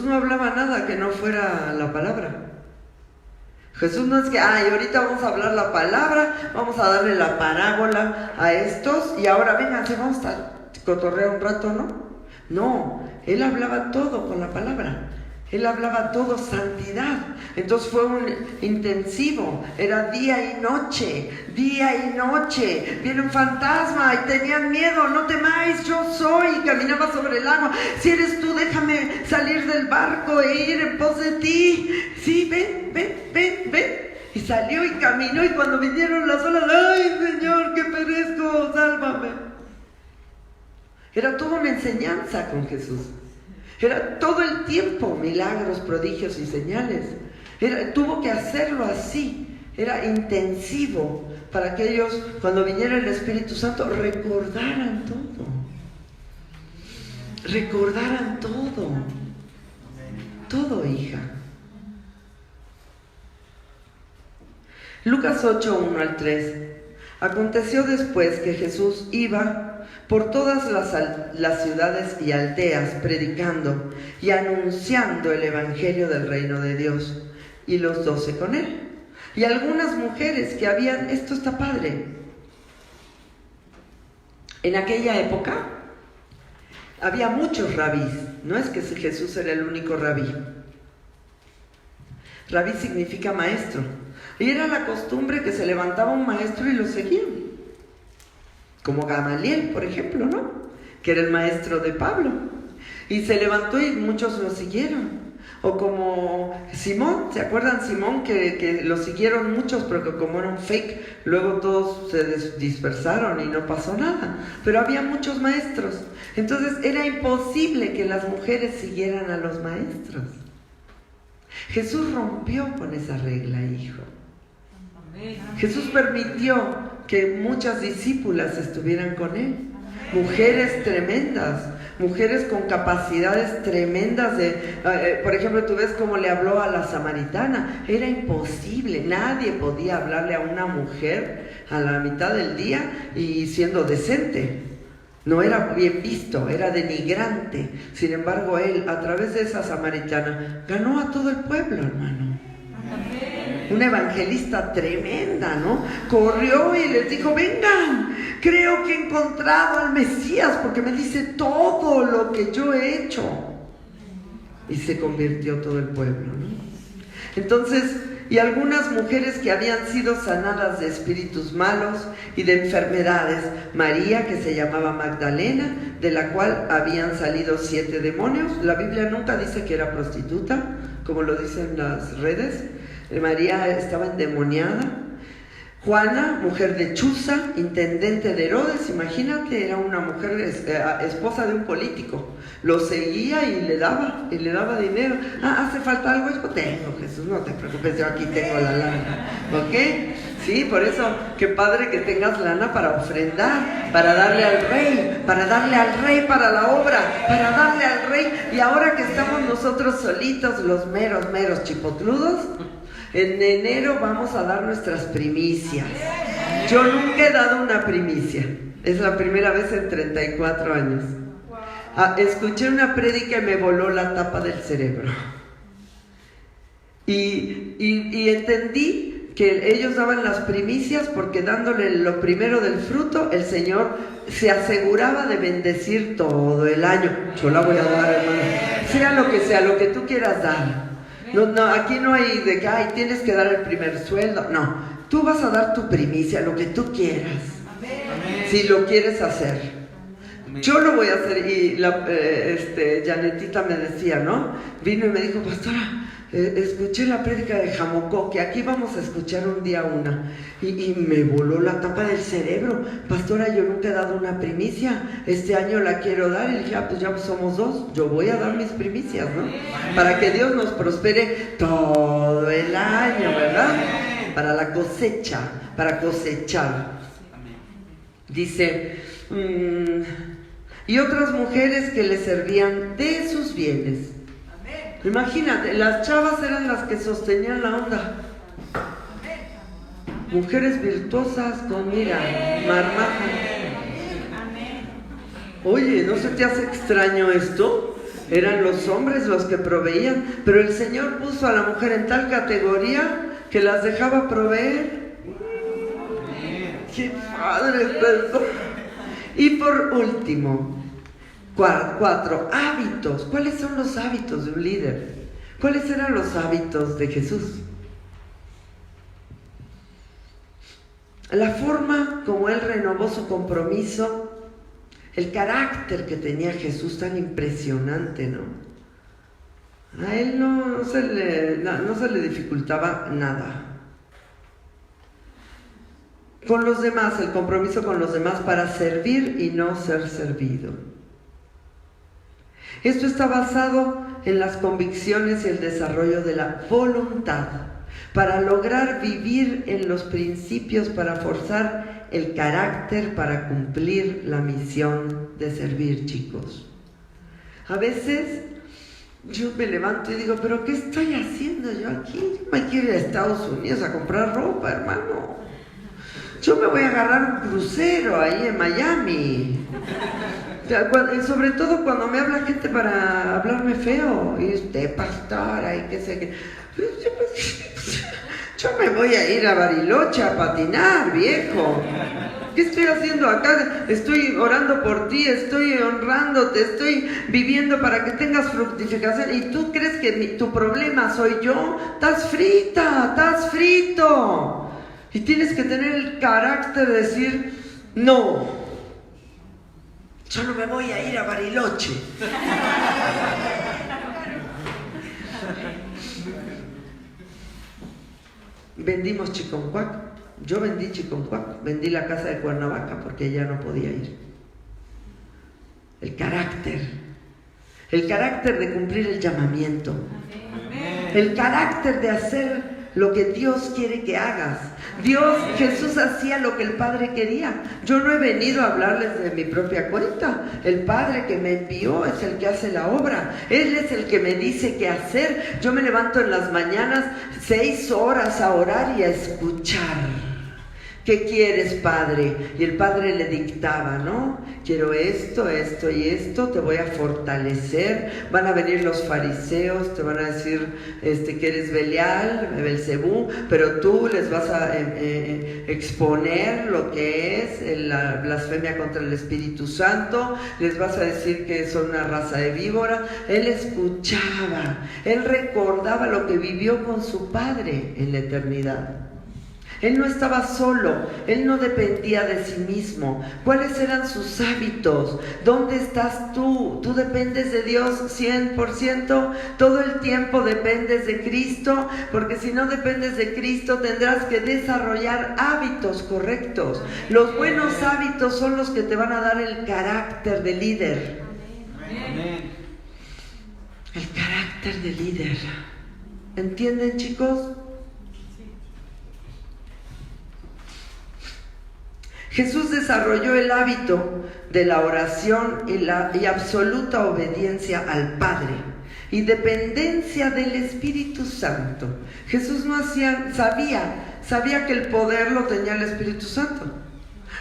no hablaba nada que no fuera la palabra. Jesús no es que, ahorita vamos a hablar la palabra, vamos a darle la parábola a estos y ahora vénganse, vamos a cotorrear un rato, ¿no? No, él hablaba todo con la palabra. Él hablaba todo santidad. Entonces fue un intensivo. Era día y noche. Día y noche. Viene un fantasma y tenían miedo. No temáis, yo soy. Caminaba sobre el agua. Si eres tú, déjame salir del barco e ir en pos de ti. Sí, ven. Y salió y caminó. Y cuando vinieron las olas, ¡ay, Señor, que perezco! ¡Sálvame! Era toda una enseñanza con Jesús. Era todo el tiempo milagros, prodigios y señales. Tuvo que hacerlo así. Era intensivo para que ellos, cuando viniera el Espíritu Santo, recordaran todo. Recordaran todo. Todo, hija. Lucas 8, 1 al 3. Aconteció después que Jesús iba por todas las ciudades y aldeas, predicando y anunciando el evangelio del reino de Dios, y los 12 con él. Y algunas mujeres que habían, esto está padre, en aquella época había muchos rabís, no es que Jesús era el único rabí. Rabí significa maestro, y era la costumbre que se levantaba un maestro y lo seguían. Como Gamaliel, por ejemplo, ¿no? Que era el maestro de Pablo. Y se levantó y muchos lo siguieron. O como Simón, ¿se acuerdan Simón? Que lo siguieron muchos, pero que como era un fake, luego todos se dispersaron y no pasó nada. Pero había muchos maestros. Entonces era imposible que las mujeres siguieran a los maestros. Jesús rompió con esa regla, hijo. Jesús permitió que muchas discípulas estuvieran con él. Mujeres tremendas, mujeres con capacidades tremendas por ejemplo, tú ves cómo le habló a la samaritana. Era imposible, nadie podía hablarle a una mujer a la mitad del día y siendo decente. No era bien visto, era denigrante. Sin embargo, él, a través de esa samaritana, ganó a todo el pueblo, hermano. Una evangelista tremenda, ¿no? Corrió y les dijo: vengan, creo que he encontrado al Mesías, porque me dice todo lo que yo he hecho. Y se convirtió todo el pueblo, ¿no? Entonces, y algunas mujeres que habían sido sanadas de espíritus malos y de enfermedades. María, que se llamaba Magdalena, de la cual habían salido 7 demonios. La Biblia nunca dice que era prostituta, como lo dicen las redes. María estaba endemoniada. Juana, mujer de Chuza, intendente de Herodes, imagínate, era una mujer esposa de un político. Lo seguía y le daba dinero. ¿Hace falta algo? Yo tengo, Jesús, no te preocupes, yo aquí tengo la lana. ¿Ok? Sí, por eso, qué padre que tengas lana para ofrendar, para darle al rey, para la obra, para darle al rey. Y ahora que estamos nosotros solitos, los meros chipotludos, en enero vamos a dar nuestras primicias. Yo nunca he dado una primicia. Es la primera vez en 34 años. Escuché una prédica y me voló la tapa del cerebro. Y entendí que ellos daban las primicias porque dándole lo primero del fruto, el Señor se aseguraba de bendecir todo el año. Yo la voy a dar, hermano. Sea lo que tú quieras dar. No, aquí no hay de que tienes que dar el primer sueldo. No, tú vas a dar tu primicia, lo que tú quieras. Amén. Si lo quieres hacer. Amén. Yo lo voy a hacer. Y Janetita me decía, ¿no? Vino y me dijo, pastora, escuché la prédica de Jamocó, que aquí vamos a escuchar un día una. Y me voló la tapa del cerebro. Pastora, yo nunca he dado una primicia. Este año la quiero dar. Y le dije, pues ya somos 2. Yo voy a dar mis primicias, ¿no? Para que Dios nos prospere todo el año, ¿verdad? Para la cosecha, para cosechar. Dice, y otras mujeres que le servían de sus bienes. Imagínate, las chavas eran las que sostenían la onda. Mujeres virtuosas con mira, marmaja. Oye, ¿no se te hace extraño esto? Eran los hombres los que proveían, pero el Señor puso a la mujer en tal categoría que las dejaba proveer. ¡Qué padre esto! Y por último, 4 hábitos. ¿Cuáles son los hábitos de un líder? ¿Cuáles eran los hábitos de Jesús? La forma como Él renovó su compromiso, el carácter que tenía Jesús tan impresionante, ¿no? A Él no se le dificultaba nada. Con los demás, el compromiso con los demás para servir y no ser servido. Esto está basado en las convicciones y el desarrollo de la voluntad para lograr vivir en los principios, para forzar el carácter, para cumplir la misión de servir, chicos. A veces yo me levanto y digo, ¿pero qué estoy haciendo yo aquí? Yo me quiero ir a Estados Unidos a comprar ropa, hermano. Yo me voy a agarrar un crucero ahí en Miami. Sobre todo cuando me habla gente para hablarme feo. Y usted, pastora, y qué sé qué. Yo me voy a ir a Bariloche a patinar, viejo. ¿Qué estoy haciendo acá? Estoy orando por ti, estoy honrándote, estoy viviendo para que tengas fructificación. ¿Y tú crees que tu problema soy yo? ¡Estás frita! ¡Estás frito! Y tienes que tener el carácter de decir, no, yo no me voy a ir a Bariloche. Vendimos Chiconcuac. Yo vendí Chiconcuac, vendí la casa de Cuernavaca porque ella no podía ir. El carácter de cumplir el llamamiento, el carácter de hacer lo que Dios quiere que hagas. Jesús hacía lo que el Padre quería. Yo no he venido a hablarles de mi propia cuenta. El Padre que me envió es el que hace la obra. Él es el que me dice qué hacer. Yo me levanto en las mañanas 6 horas a orar y a escuchar. ¿Qué quieres, Padre? Y el Padre le dictaba, ¿no? Quiero esto, esto y esto, te voy a fortalecer. Van a venir los fariseos, te van a decir que eres Belial, Belcebú, pero tú les vas a exponer lo que es la blasfemia contra el Espíritu Santo, les vas a decir que son una raza de víbora. Él escuchaba, él recordaba lo que vivió con su padre en la eternidad. Él no estaba solo, él no dependía de sí mismo. ¿Cuáles eran sus hábitos? ¿Dónde estás tú? ¿Tú dependes de Dios 100%? ¿Todo el tiempo dependes de Cristo? Porque si no dependes de Cristo tendrás que desarrollar hábitos correctos. Los buenos hábitos son los que te van a dar el carácter de líder. Amén. El carácter de líder. ¿Entienden, chicos? Jesús desarrolló el hábito de la oración y absoluta obediencia al Padre y dependencia del Espíritu Santo. Jesús sabía que el poder lo tenía el Espíritu Santo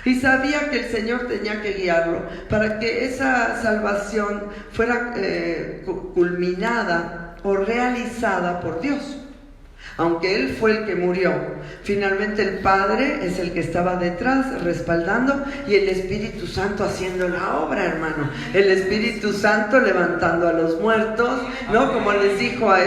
y sabía que el Señor tenía que guiarlo para que esa salvación fuera culminada o realizada por Dios. Aunque Él fue el que murió, finalmente el Padre es el que estaba detrás respaldando y el Espíritu Santo haciendo la obra, hermano. El Espíritu Santo levantando a los muertos, ¿no? Como les dijo a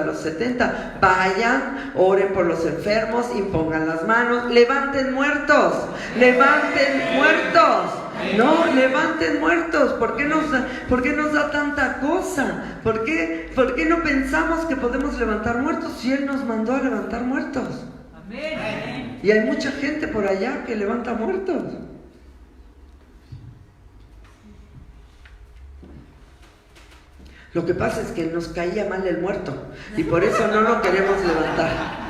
los 70, vayan, oren por los enfermos, impongan las manos, levanten muertos, levanten muertos. No, levanten muertos. ¿Por qué nos da tanta cosa? ¿Por qué no pensamos que podemos levantar muertos si Él nos mandó a levantar muertos? Amén. Y hay mucha gente por allá que levanta muertos. Lo que pasa es que nos caía mal el muerto y por eso no lo queremos levantar.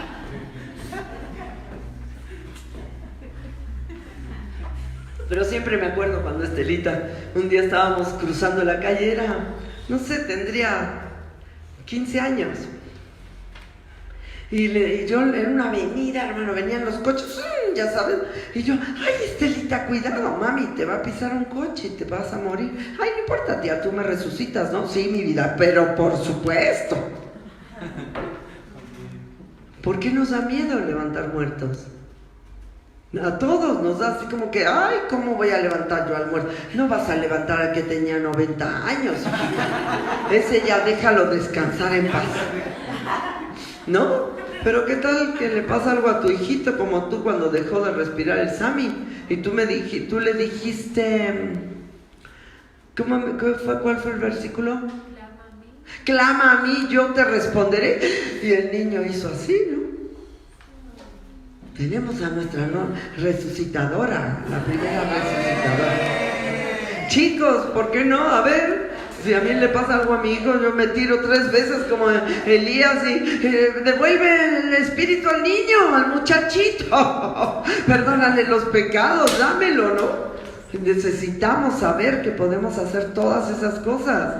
Pero siempre me acuerdo cuando Estelita, un día estábamos cruzando la calle, no sé, tendría 15 años. Y yo en una avenida, hermano, venían los coches, ya sabes. Y yo, ay, Estelita, cuidado, mami, te va a pisar un coche y te vas a morir. Ay, no importa, tía, tú me resucitas, ¿no? Sí, mi vida, pero por supuesto. ¿Por qué nos da miedo levantar muertos? A todos nos da así como que, ay, ¿cómo voy a levantar yo al muerto? No vas a levantar al que tenía 90 años. Ese ya déjalo descansar en paz. ¿No? Pero ¿qué tal que le pasa algo a tu hijito como tú cuando dejó de respirar el Sammy? Y tú le dijiste, ¿cuál fue el versículo? Clama a mí, yo te responderé. Y el niño hizo así, ¿no? Tenemos a nuestra resucitadora, la primera resucitadora. Chicos, ¿por qué no? A ver, si a mí le pasa algo a mi hijo, yo me tiro 3 veces como Elías y devuelve el espíritu al niño, al muchachito. Perdónale los pecados, dámelo, ¿no? Necesitamos saber que podemos hacer todas esas cosas.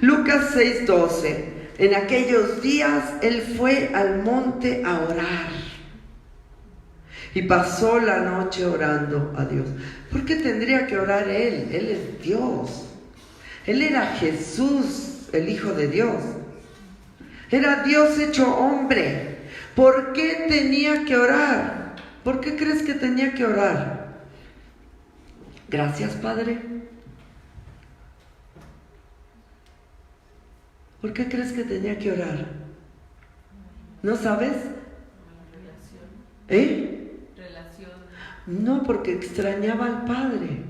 Lucas 6:12. En aquellos días Él fue al monte a orar y pasó la noche orando a Dios. ¿Por qué tendría que orar Él? Él es Dios. Él era Jesús, el Hijo de Dios. Era Dios hecho hombre. ¿Por qué tenía que orar? ¿Por qué crees que tenía que orar? Gracias, Padre. ¿Por qué crees que tenía que orar? ¿No sabes? ¿Eh? No, porque extrañaba al Padre.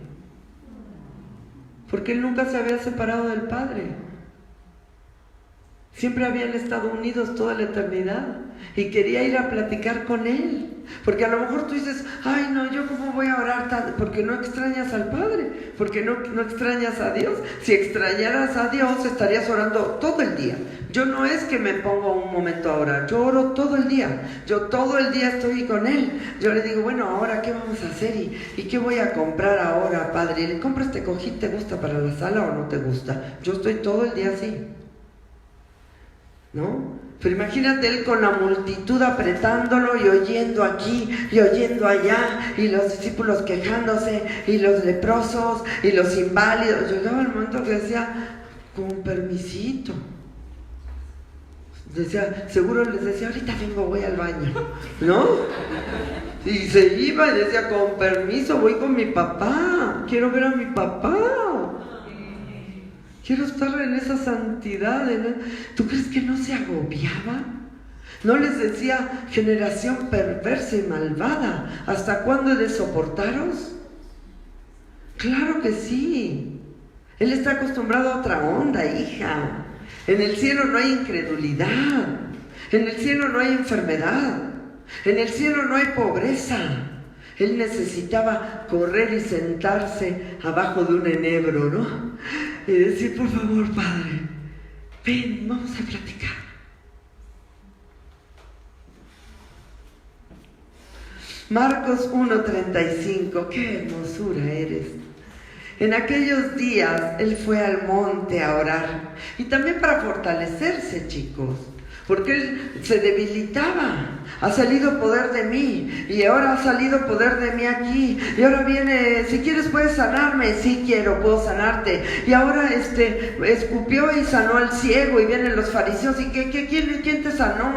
Porque él nunca se había separado del Padre. Siempre habían estado unidos toda la eternidad y quería ir a platicar con Él. Porque a lo mejor tú dices, ay no, ¿yo cómo voy a orar tanto? Porque no extrañas al Padre, porque no extrañas a Dios. Si extrañaras a Dios, estarías orando todo el día. Yo no es que me pongo un momento a orar, yo oro todo el día. Yo todo el día estoy con Él. Yo le digo, bueno, ahora ¿qué vamos a hacer? ¿Y qué voy a comprar ahora, Padre? ¿Le compro este cojín? ¿Te gusta para la sala o no te gusta? Yo estoy todo el día así, ¿no? Pero imagínate él con la multitud apretándolo y oyendo aquí y oyendo allá, y los discípulos quejándose, y los leprosos y los inválidos. Llegaba el momento que decía, con permisito, decía, seguro les decía, ahorita vengo, voy al baño, ¿no? Y se iba y decía, con permiso, voy con mi papá, quiero ver a mi papá. Quiero estar en esa santidad. ¿Tú crees que no se agobiaba? ¿No les decía, generación perversa y malvada, ¿hasta cuándo he de soportaros? Claro que sí. Él está acostumbrado a otra onda, hija. En el cielo no hay incredulidad. En el cielo no hay enfermedad. En el cielo no hay pobreza. Él necesitaba correr y sentarse abajo de un enebro, ¿no? Y decir, por favor, Padre, ven, vamos a platicar. Marcos 1:35, qué hermosura eres. En aquellos días Él fue al monte a orar. Y también para fortalecerse, chicos. Porque Él se debilitaba. Ha salido poder de mí. Y ahora ha salido poder de mí aquí. Y ahora viene, si quieres puedes sanarme. Sí quiero, puedo sanarte. Y ahora escupió y sanó al ciego. Y vienen los fariseos. ¿Y quién te sanó?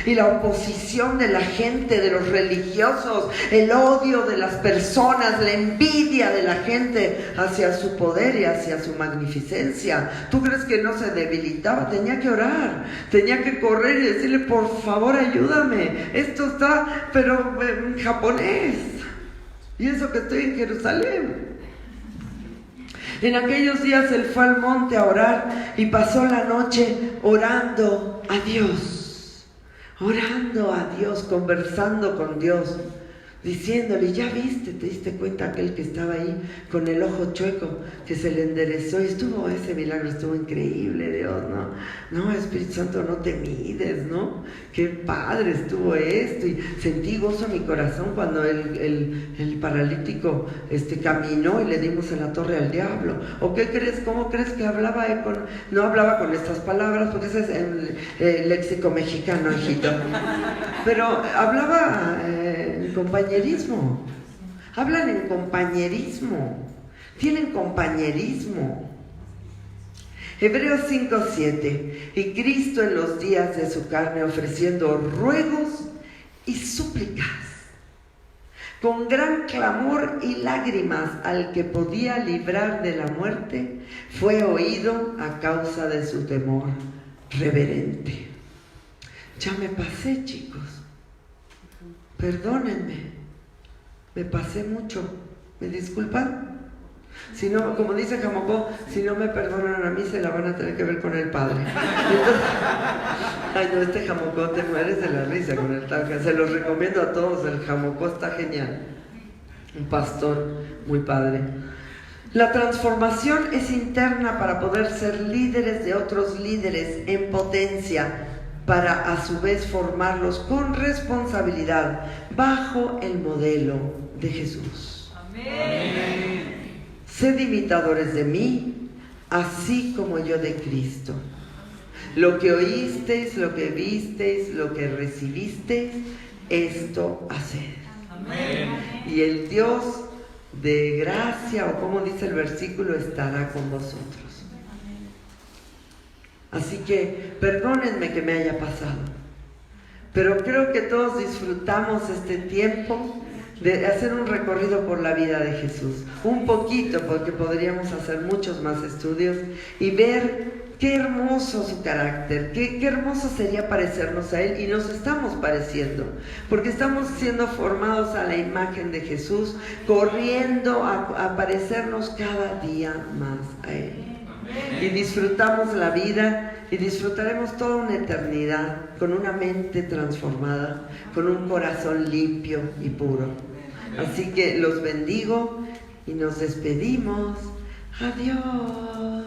Y la oposición de la gente, de los religiosos. El odio de las personas. La envidia de la gente hacia su poder y hacia su magnificencia. ¿Tú crees que no se debilitaba? Tenía que orar. Tenía que correr y decirle, por favor, ayúdame. Esto está, pero en japonés. Y eso que estoy en Jerusalén. En aquellos días Él fue al monte a orar y pasó la noche orando a Dios. Orando a Dios, conversando con Dios. Diciéndole, ya viste, te diste cuenta aquel que estaba ahí con el ojo chueco, que se le enderezó y ese milagro estuvo increíble, Dios, ¿no? No, Espíritu Santo, no te mides, ¿no? Qué padre estuvo esto, y sentí gozo en mi corazón cuando el paralítico caminó y le dimos en la torre al diablo. ¿O qué crees? ¿Cómo crees que hablaba? No hablaba con estas palabras, porque ese es el léxico mexicano, hijito. Pero hablaba en compañerismo. Hablan en compañerismo. Tienen compañerismo. Hebreos 5:7. Y Cristo en los días de su carne, ofreciendo ruegos y súplicas, con gran clamor y lágrimas al que podía librar de la muerte, fue oído a causa de su temor reverente. Ya me pasé, chicos. Perdónenme. Me pasé mucho. ¿Me disculpan? Si no, como dice Jamocó, si no me perdonan a mí, se la van a tener que ver con el Padre. Entonces, ay no, Jamocó, te mueres de la risa con el Taca. Se los recomiendo a todos, el Jamocó está genial. Un pastor muy padre. La transformación es interna para poder ser líderes de otros líderes en potencia, para a su vez formarlos con responsabilidad bajo el modelo de Jesús. Amén. Sed imitadores de mí, así como yo de Cristo. Lo que oísteis, lo que visteis, lo que recibisteis, esto haced. Amén. Y el Dios de gracia, o como dice el versículo, estará con vosotros. Así que perdónenme que me haya pasado, pero creo que todos disfrutamos este tiempo de hacer un recorrido por la vida de Jesús, un poquito, porque podríamos hacer muchos más estudios y ver qué hermoso su carácter, qué hermoso sería parecernos a Él, y nos estamos pareciendo, porque estamos siendo formados a la imagen de Jesús, corriendo a parecernos cada día más a Él. Y disfrutamos la vida y disfrutaremos toda una eternidad con una mente transformada, con un corazón limpio y puro. Así que los bendigo y nos despedimos. Adiós.